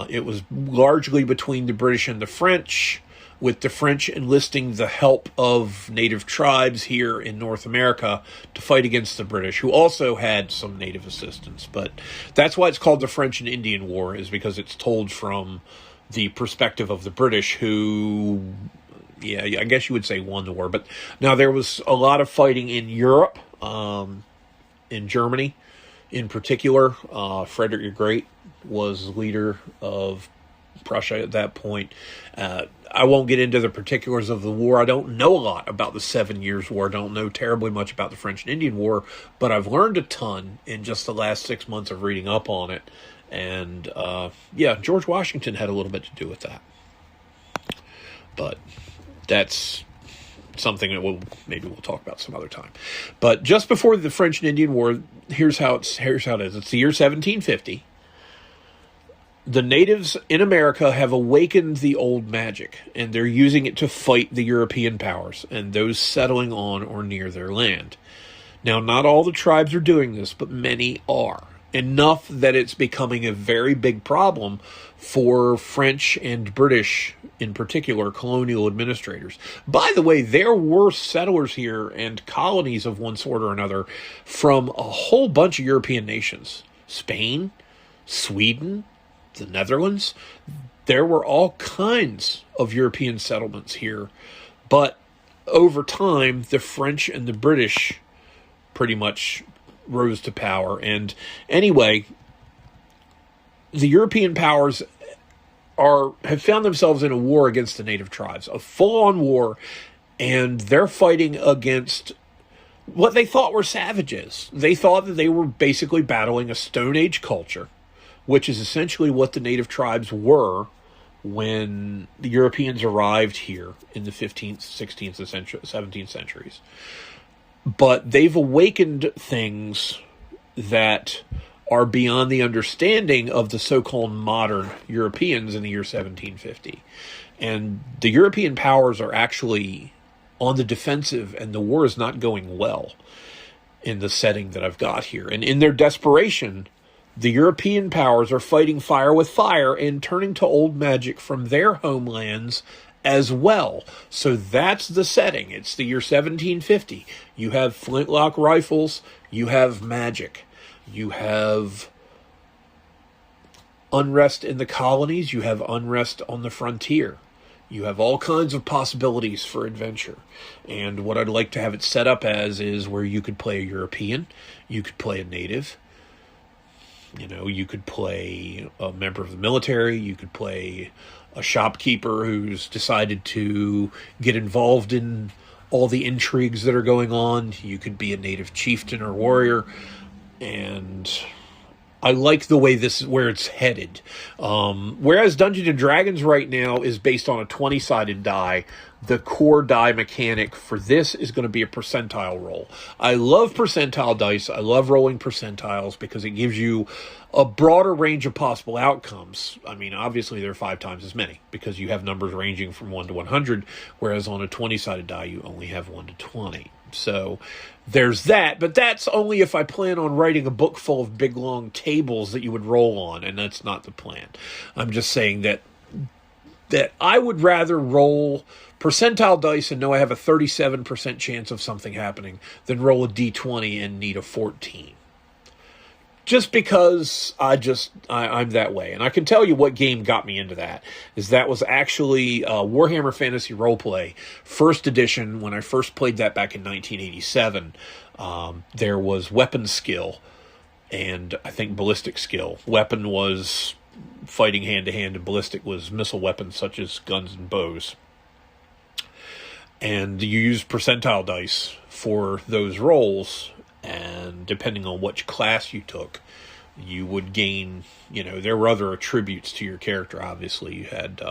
[SPEAKER 2] It was largely between the British and the French, with the French enlisting the help of native tribes here in North America to fight against the British, who also had some native assistance. But that's why it's called the French and Indian War, is because it's told from the perspective of the British, who, yeah, I guess you would say won the war. But now there was a lot of fighting in Europe, in Germany in particular. Frederick the Great was leader of Prussia at that point. I won't get into the particulars of the war. I don't know a lot about the 7 Years' War. I don't know terribly much about the French and Indian War, but I've learned a ton in just the last 6 months of reading up on it. And, George Washington had a little bit to do with that. But that's something that maybe we'll talk about some other time. But just before the French and Indian War, here's how it is. It's the year 1750. The natives in America have awakened the old magic, and they're using it to fight the European powers and those settling on or near their land. Now, not all the tribes are doing this, but many are. Enough that it's becoming a very big problem for French and British, in particular, colonial administrators. By the way, there were settlers here and colonies of one sort or another from a whole bunch of European nations. Spain, Sweden, the Netherlands. There were all kinds of European settlements here. But over time, the French and the British pretty much rose to power. And anyway, the European powers have found themselves in a war against the native tribes, a full-on war, And they're fighting against what they thought were savages. They thought that they were basically battling a Stone Age culture, which is essentially what the native tribes were when the Europeans arrived here in the 15th, 16th, and 17th centuries. But they've awakened things that are beyond the understanding of the so-called modern Europeans in the year 1750. And the European powers are actually on the defensive, and the war is not going well in the setting that I've got here. And in their desperation, the European powers are fighting fire with fire and turning to old magic from their homelands as well. So that's the setting. It's the year 1750. You have flintlock rifles. You have magic. You have unrest in the colonies. You have unrest on the frontier. You have all kinds of possibilities for adventure. And what I'd like to have it set up as is where you could play a European. You could play a native. You know, you could play a member of the military. You could play a shopkeeper who's decided to get involved in all the intrigues that are going on. You could be a native chieftain or warrior. And I like the way this is where it's headed. Whereas Dungeons and Dragons right now is based on a 20-sided die, the core die mechanic for this is going to be a percentile roll. I love percentile dice. I love rolling percentiles because it gives you a broader range of possible outcomes. I mean, obviously there are 5 times as many because you have numbers ranging from 1 to 100, whereas on a 20-sided die you only have 1 to 20. So there's that, but that's only if I plan on writing a book full of big, long tables that you would roll on, and that's not the plan. I'm just saying that I would rather roll percentile dice and know I have a 37% chance of something happening than roll a d20 and need a 14. Just because I'm that way. And I can tell you what game got me into that. That was actually Warhammer Fantasy Roleplay, first edition. When I first played that back in 1987, there was weapon skill and I think ballistic skill. Weapon was fighting hand-to-hand and ballistic was missile weapons such as guns and bows. And you use percentile dice for those rolls. And depending on which class you took, you would gain, there were other attributes to your character, obviously. You had,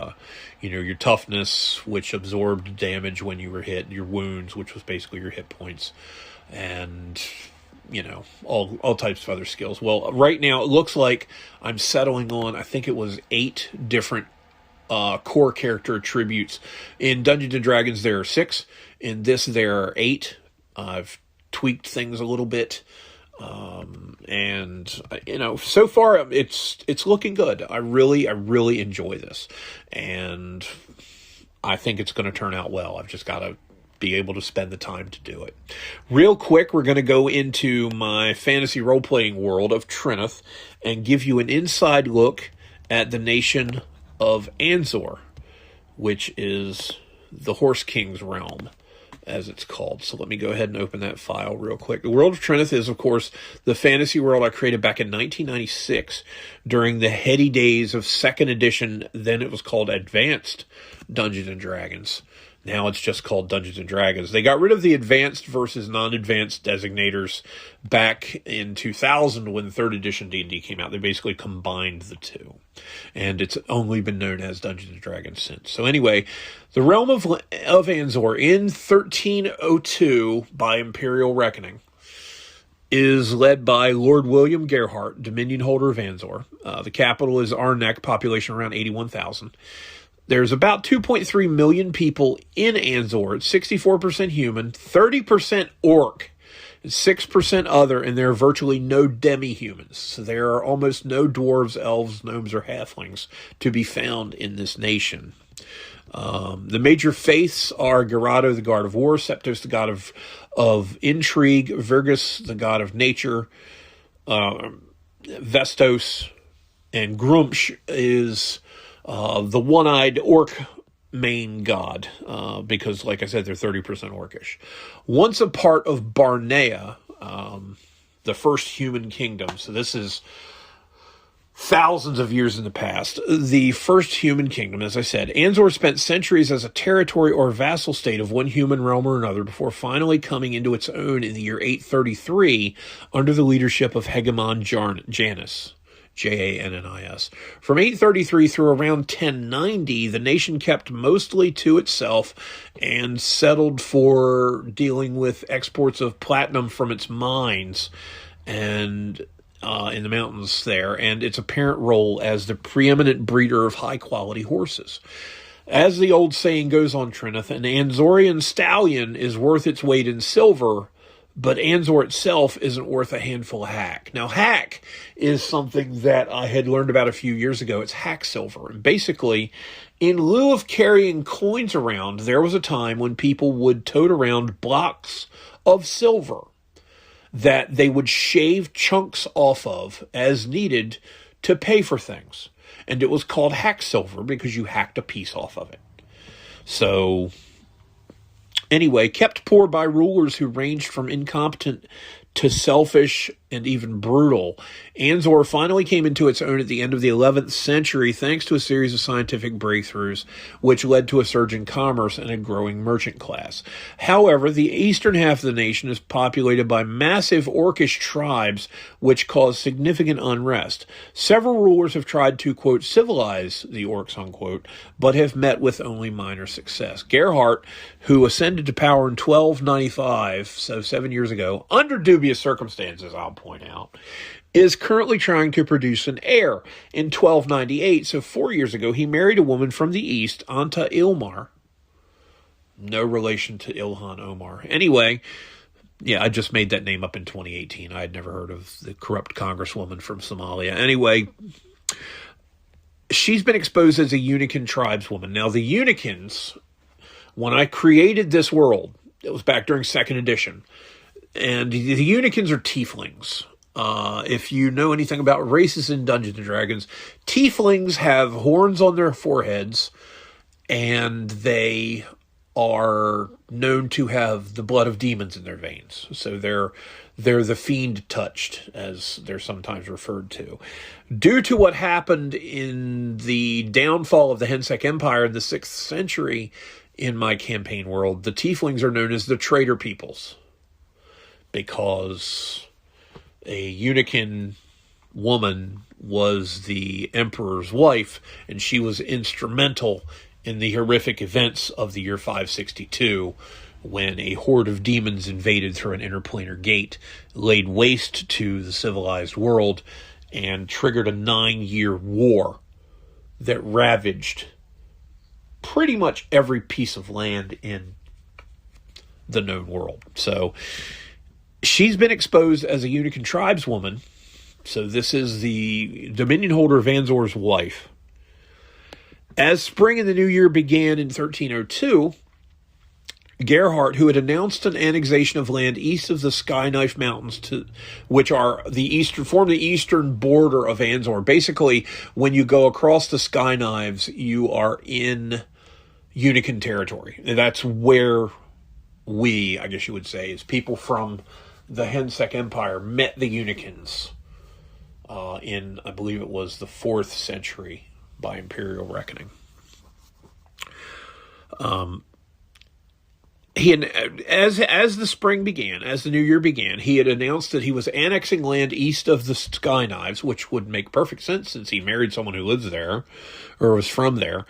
[SPEAKER 2] your toughness, which absorbed damage when you were hit, your wounds, which was basically your hit points, and, all types of other skills. Well, right now, it looks like I'm settling on, I think it was 8 different core character attributes. In Dungeons & Dragons, there are 6. In this, there are 8. I've tweaked things a little bit, and so far it's looking good. I really enjoy this, and I think it's going to turn out well. I've just got to be able to spend the time to do it. Real quick, we're going to go into my fantasy role-playing world of Trinith and give you an inside look at the nation of Anzor, which is the Horse King's realm, as it's called. So let me go ahead and open that file real quick. The World of Trinith is, of course, the fantasy world I created back in 1996 during the heady days of 2nd edition. Then it was called Advanced Dungeons & Dragons. Now it's just called Dungeons & Dragons. They got rid of the advanced versus non-advanced designators back in 2000 when 3rd edition D&D came out. They basically combined the two. And it's only been known as Dungeons & Dragons since. So anyway, the realm of Anzor in 1302 by Imperial Reckoning is led by Lord William Gerhardt, Dominion holder of Anzor. The capital is Arnek, population around 81,000. There's about 2.3 million people in Anzor. It's 64% human, 30% orc, and 6% other, and there are virtually no demi-humans. So there are almost no dwarves, elves, gnomes, or halflings to be found in this nation. The major faiths are Gerado, the god of war, Septos, the god of intrigue, Virgus, the god of nature, Vestos, and Grumsh is the one-eyed orc main god, because, like I said, they're 30% orcish. Once a part of Barnea, the first human kingdom. So this is thousands of years in the past, the first human kingdom, as I said, Anzor spent centuries as a territory or vassal state of one human realm or another before finally coming into its own in the year 833 under the leadership of Hegemon Janus. Jannis. From 833 through around 1090, the nation kept mostly to itself and settled for dealing with exports of platinum from its mines and in the mountains there, and its apparent role as the preeminent breeder of high-quality horses. As the old saying goes on Trinith, an Anzorian stallion is worth its weight in silver, but Anzor itself isn't worth a handful of hack. Now, hack is something that I had learned about a few years ago. It's hack silver. And basically, in lieu of carrying coins around, there was a time when people would tote around blocks of silver that they would shave chunks off of as needed to pay for things. And it was called hack silver because you hacked a piece off of it. So anyway, kept poor by rulers who ranged from incompetent to selfish and even brutal, Anzor finally came into its own at the end of the 11th century thanks to a series of scientific breakthroughs, which led to a surge in commerce and a growing merchant class. However, the eastern half of the nation is populated by massive orcish tribes, which cause significant unrest. Several rulers have tried to, quote, civilize the orcs, unquote, but have met with only minor success. Gerhardt, who ascended to power in 1295, so 7 years ago, under dubious circumstances, I'll point out, is currently trying to produce an heir. In 1298, so 4 years ago, he married a woman from the east, Anta Ilmar. No relation to Ilhan Omar. Anyway, yeah, I just made that name up in 2018. I had never heard of the corrupt congresswoman from Somalia. Anyway, she's been exposed as a Unican tribeswoman. Now, the Unicans, when I created this world, it was back during 2nd edition, and the Unicans are tieflings. If you know anything about races in Dungeons & Dragons, tieflings have horns on their foreheads, and they are known to have the blood of demons in their veins. So they're the fiend-touched, as they're sometimes referred to. Due to what happened in the downfall of the Hensek Empire in the 6th century in my campaign world, the tieflings are known as the traitor peoples, because a Unican woman was the emperor's wife, and she was instrumental in the horrific events of the year 562, when a horde of demons invaded through an interplanar gate, laid waste to the civilized world, and triggered a 9-year war that ravaged pretty much every piece of land in the known world. So she's been exposed as a Unican tribeswoman. So this is the Dominion holder of Anzor's wife. As spring in the new year began in 1302, Gerhardt, who had announced an annexation of land east of the Skyknife Mountains, which are form the eastern border of Anzor. Basically, when you go across the Skyknives, you are in Unican territory. That's where we, I guess you would say, is people from the Hensek Empire met the Unicans in, I believe it was the 4th century by imperial reckoning. He had, as the spring began, as the new year began, he had announced that he was annexing land east of the Skyknives, which would make perfect sense since he married someone who lives there, or was from there,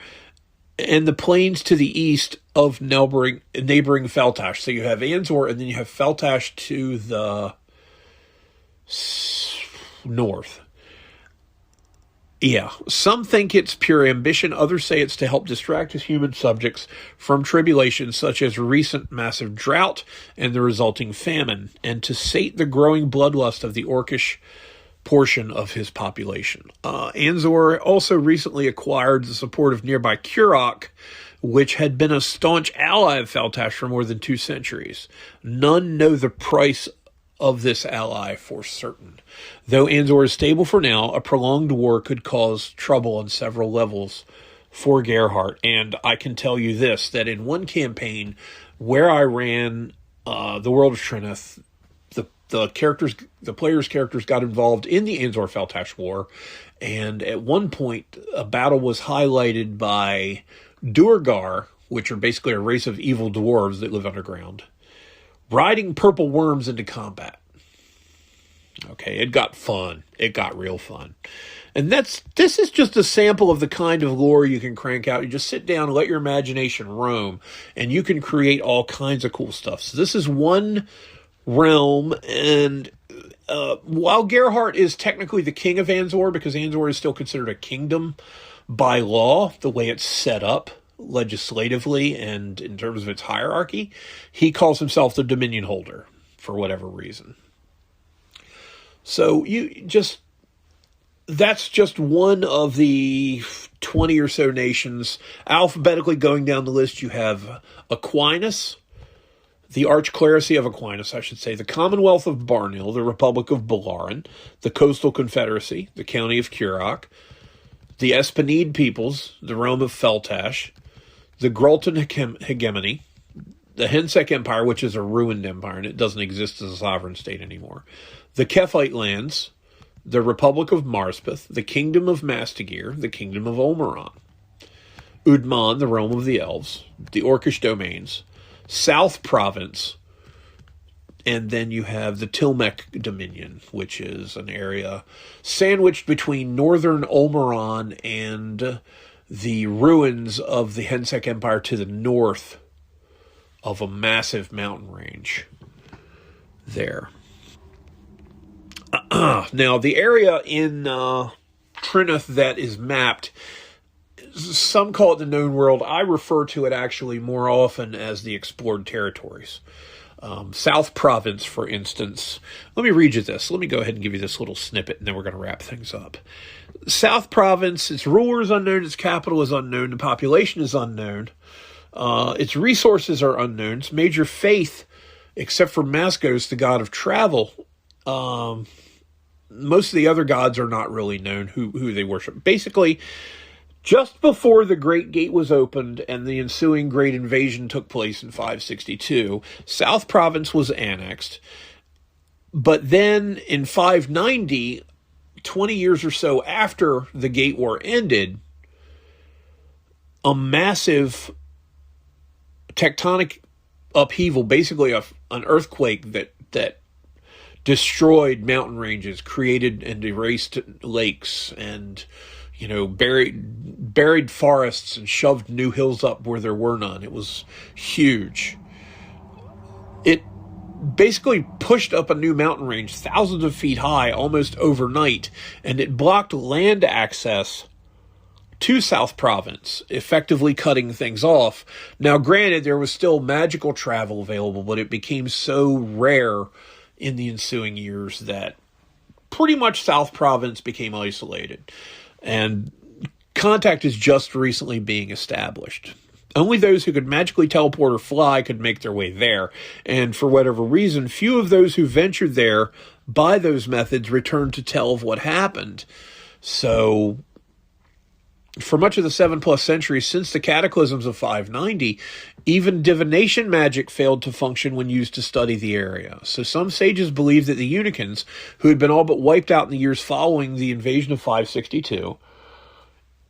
[SPEAKER 2] and the plains to the east of neighboring Feltash. So you have Anzor, and then you have Feltash to the north. Yeah, some think it's pure ambition. Others say it's to help distract his human subjects from tribulations such as recent massive drought and the resulting famine, and to sate the growing bloodlust of the orcish portion of his population. Anzor also recently acquired the support of nearby Kurok, which had been a staunch ally of Feltash for more than 2 centuries. None know the price of this ally for certain. Though Anzor is stable for now, a prolonged war could cause trouble on several levels for Gerhardt. And I can tell you this, that in one campaign where I ran the World of Trinith, the the players' characters got involved in the Anzor-Feltash War, and at one point, a battle was highlighted by Durgar, which are basically a race of evil dwarves that live underground, riding purple worms into combat. Okay, it got fun. It got real fun. And this is just a sample of the kind of lore you can crank out. You just sit down and let your imagination roam, and you can create all kinds of cool stuff. So this is one realm, and while Gerhardt is technically the king of Anzor, because Anzor is still considered a kingdom by law, the way it's set up legislatively and in terms of its hierarchy, he calls himself the Dominion holder for whatever reason. So that's just one of the 20 or so nations. Alphabetically going down the list, you have Aquinas, the Archclericy of Aquinas, I should say, the Commonwealth of Barnil, the Republic of Balaran, the Coastal Confederacy, the County of Currach, the Espanide peoples, the Realm of Feltash, the Grultan Hegemony, the Hensek Empire, which is a ruined empire, and it doesn't exist as a sovereign state anymore, the Kephite lands, the Republic of Marspeth, the Kingdom of Mastagir, the Kingdom of Olmeron, Udman, the Realm of the Elves, the Orcish domains, South Province, and then you have the Tilmek Dominion, which is an area sandwiched between northern Olmeron and the ruins of the Hensek Empire to the north of a massive mountain range there. Now, the area in Trinith that is mapped, some call it the known world. I refer to it actually more often as the explored territories. South Province, for instance. Let me read you this. Let me go ahead and give you this little snippet, and then we're going to wrap things up. South Province, its ruler is unknown, its capital is unknown, the population is unknown, its resources are unknown, its major faith, except for Mascos, the god of travel, most of the other gods are not really known who they worship. Basically, just before the Great Gate was opened and the ensuing Great Invasion took place in 562, South Province was annexed. But then in 590, 20 years or so after the Gate War ended, a massive tectonic upheaval, basically an earthquake that destroyed mountain ranges, created and erased lakes, and buried forests and shoved new hills up where there were none. It was huge. It basically pushed up a new mountain range thousands of feet high almost overnight, and it blocked land access to South Province, effectively cutting things off. Now, granted, there was still magical travel available, but it became so rare in the ensuing years that pretty much South Province became isolated. And contact is just recently being established. Only those who could magically teleport or fly could make their way there. And for whatever reason, few of those who ventured there by those methods returned to tell of what happened. So, for much of the 7+ centuries since the cataclysms of 590, even divination magic failed to function when used to study the area. So some sages believe that the Unicans, who had been all but wiped out in the years following the invasion of 562,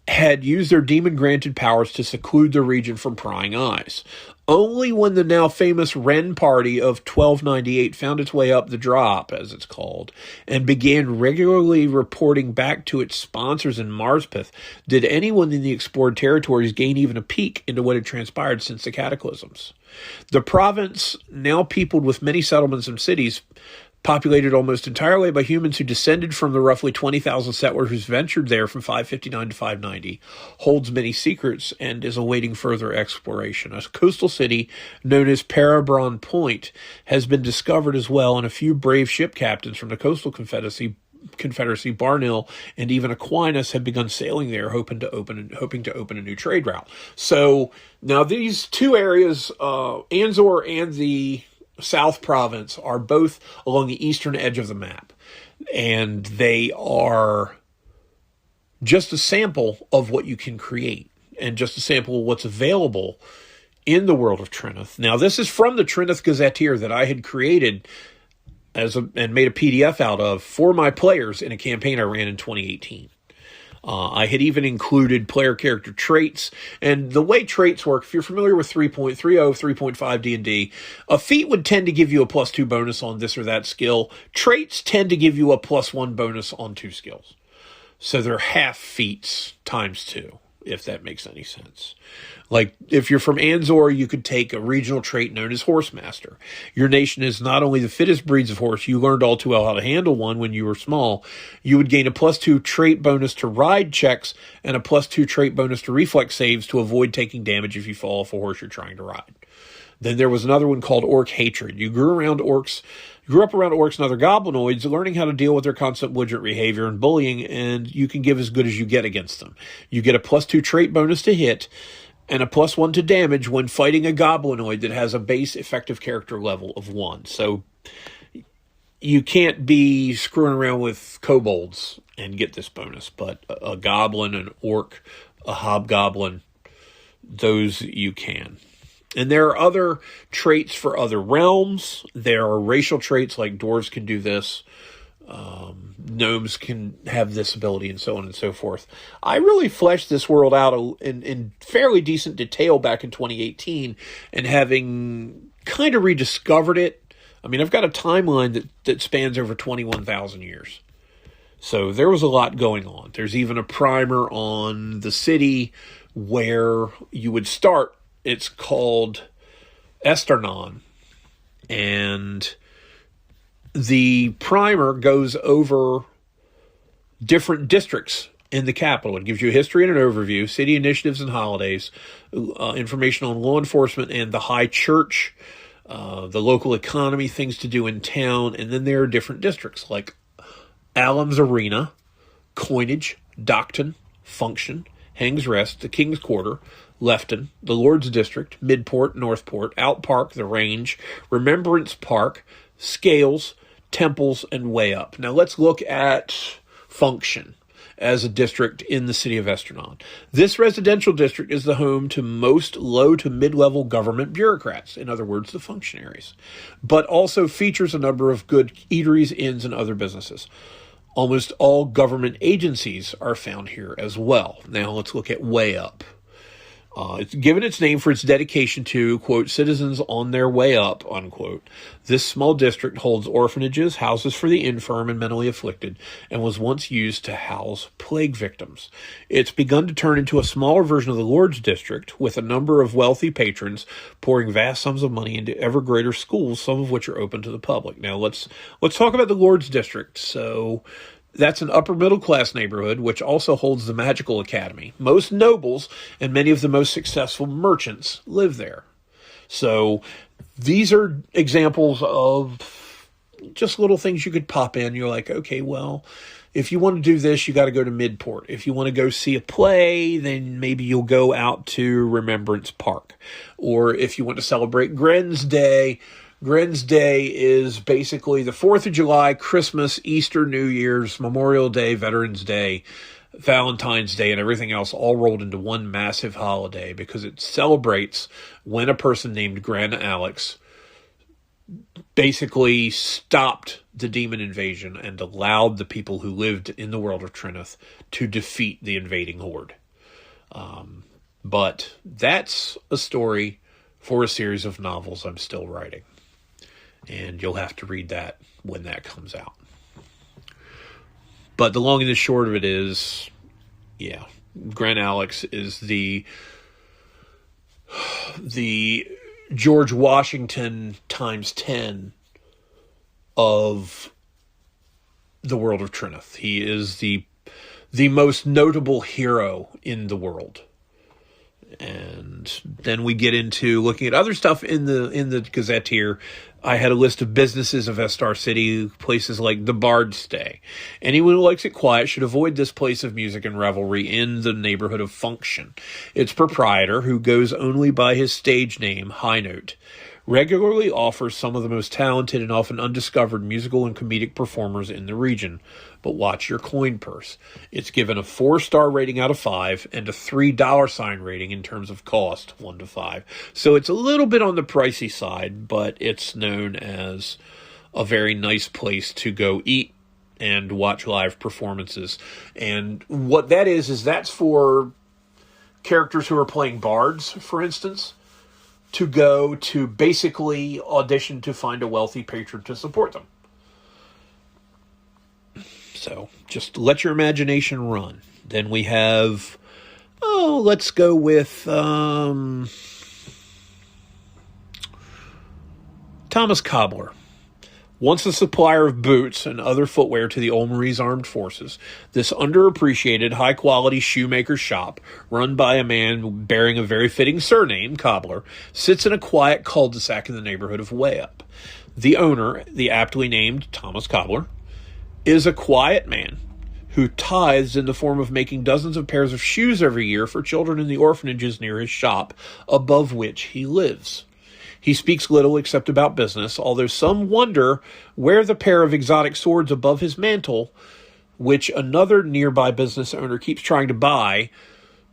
[SPEAKER 2] had used their demon-granted powers to seclude the region from prying eyes. Only when the now famous Wren Party of 1298 found its way up the drop, as it's called, and began regularly reporting back to its sponsors in Marspeth, did anyone in the explored territories gain even a peek into what had transpired since the cataclysms. The province, now peopled with many settlements and cities, populated almost entirely by humans who descended from the roughly 20,000 settlers who ventured there from 559 to 590, holds many secrets and is awaiting further exploration. A coastal city known as Parabron Point has been discovered as well, and a few brave ship captains from the Coastal Confederacy, Barnil, and even Aquinas have begun sailing there, hoping to open a new trade route. So now these two areas, Anzor and the South Province, are both along the eastern edge of the map, and they are just a sample of what you can create and just a sample of what's available in the World of Trinith. Now, this is from the Trinith Gazetteer that I had created and made a PDF out of for my players in a campaign I ran in 2018. I had even included player character traits, and the way traits work, if you're familiar with 3.30, 3.5 D&D, a feat would tend to give you a +2 bonus on this or that skill. Traits tend to give you a +1 bonus on 2 skills. So they're half feats times 2, if that makes any sense. Like, if you're from Anzor, you could take a regional trait known as Horsemaster. Your nation is not only the fittest breeds of horse, you learned all too well how to handle one when you were small. You would gain a +2 trait bonus to ride checks and a +2 trait bonus to reflex saves to avoid taking damage if you fall off a horse you're trying to ride. Then there was another one called Orc Hatred. You grew up around orcs and other goblinoids, learning how to deal with their constant belligerent behavior and bullying, and you can give as good as you get against them. You get a +2 trait bonus to hit, and a +1 to damage when fighting a goblinoid that has a base effective character level of 1. So you can't be screwing around with kobolds and get this bonus, but a goblin, an orc, a hobgoblin, those you can. And there are other traits for other realms. There are racial traits, like dwarves can do this. Gnomes can have this ability, and so on and so forth. I really fleshed this world out in fairly decent detail back in 2018, and having kind of rediscovered it. I mean, I've got a timeline that spans over 21,000 years. So there was a lot going on. There's even a primer on the city where you would start. It's called Esternon, and the primer goes over different districts in the capital. It gives you a history and an overview, city initiatives and holidays, information on law enforcement and the high church, the local economy, things to do in town, and then there are different districts like Alum's Arena, Coinage, Dockton, Function, Hang's Rest, the King's Quarter, Lefton, the Lord's District, Midport, Northport, Out Park, the Range, Remembrance Park, Scales, Temples, and Way Up. Now let's look at Function as a district in the city of Esternon. This residential district is the home to most low to mid-level government bureaucrats, in other words, the functionaries, but also features a number of good eateries, inns, and other businesses. Almost all government agencies are found here as well. Now let's look at Way Up. It's given its name for its dedication to, quote, citizens on their way up, unquote. This small district holds orphanages, houses for the infirm and mentally afflicted, and was once used to house plague victims. It's begun to turn into a smaller version of the Lord's District, with a number of wealthy patrons pouring vast sums of money into ever greater schools, some of which are open to the public. Now, let's talk about the Lord's District. So that's an upper middle class neighborhood, which also holds the magical academy. Most nobles and many of the most successful merchants live there. So these are examples of just little things you could pop in. You're like, okay, well, if you want to do this, you got to go to Midport. If you want to go see a play, then maybe you'll go out to Remembrance Park. Or if you want to celebrate Gren's Day is basically the 4th of July, Christmas, Easter, New Year's, Memorial Day, Veterans Day, Valentine's Day, and everything else all rolled into one massive holiday because it celebrates when a person named Gran Alex basically stopped the demon invasion and allowed the people who lived in the world of Trinith to defeat the invading horde. But that's a story for a series of novels I'm still writing. And you'll have to read that when that comes out. But the long and the short of it is, yeah, Gran Alex is the George Washington times 10 of the world of Trinith. He is the most notable hero in the world. And then we get into looking at other stuff in the Gazette here. I had a list of businesses of Estar City, places like the Bard's Stay. Anyone who likes it quiet should avoid this place of music and revelry in the neighborhood of Function. Its proprietor, who goes only by his stage name, High Note, regularly offers some of the most talented and often undiscovered musical and comedic performers in the region. But watch your coin purse. It's given a 4-star rating out of 5 and a $3 rating in terms of cost, 1 to 5. So it's a little bit on the pricey side, but it's known as a very nice place to go eat and watch live performances. And what that is that's for characters who are playing bards, for instance, to go to basically audition to find a wealthy patron to support them. So just let your imagination run. Then we have, let's go with Thomas Cobbler. Once a supplier of boots and other footwear to the Old Marie's Armed Forces, this underappreciated, high-quality shoemaker shop, run by a man bearing a very fitting surname, Cobbler, sits in a quiet cul-de-sac in the neighborhood of Way Up. The owner, the aptly named Thomas Cobbler, is a quiet man who tithes in the form of making dozens of pairs of shoes every year for children in the orphanages near his shop, above which he lives. He speaks little except about business, although some wonder where the pair of exotic swords above his mantle, which another nearby business owner keeps trying to buy,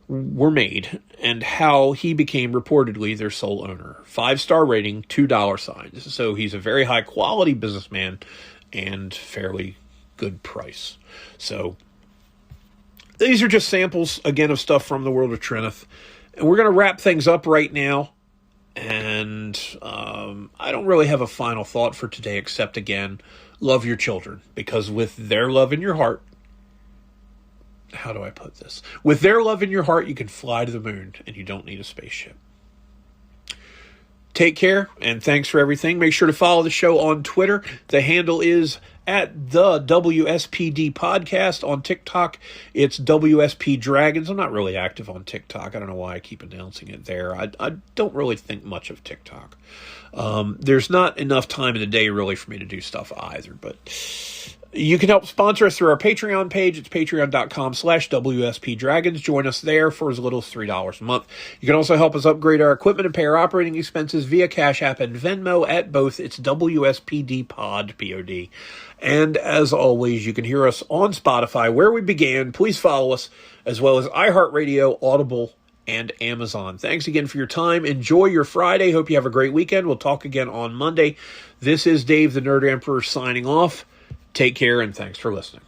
[SPEAKER 2] were made, and how he became reportedly their sole owner. 5-star rating, $2. So he's a very high-quality businessman and fairly good price. So these are just samples, again, of stuff from the World of Trinith. And we're going to wrap things up right now. And I don't really have a final thought for today, except, again, love your children. Because with their love in your heart, how do I put this? With their love in your heart, you can fly to the moon, and you don't need a spaceship. Take care, and thanks for everything. Make sure to follow the show on Twitter. The handle is at the WSPD Podcast. On TikTok, it's WSP Dragons. I'm not really active on TikTok. I don't know why I keep announcing it there. I don't really think much of TikTok. There's not enough time in the day, really, for me to do stuff either, but you can help sponsor us through our Patreon page. It's patreon.com/WSP Dragons. Join us there for as little as $3 a month. You can also help us upgrade our equipment and pay our operating expenses via Cash App and Venmo at both. It's WSPD Pod, P-O-D. And as always, you can hear us on Spotify, where we began. Please follow us, as well as iHeartRadio, Audible, and Amazon. Thanks again for your time. Enjoy your Friday. Hope you have a great weekend. We'll talk again on Monday. This is Dave the Nerd Emperor signing off. Take care, and thanks for listening.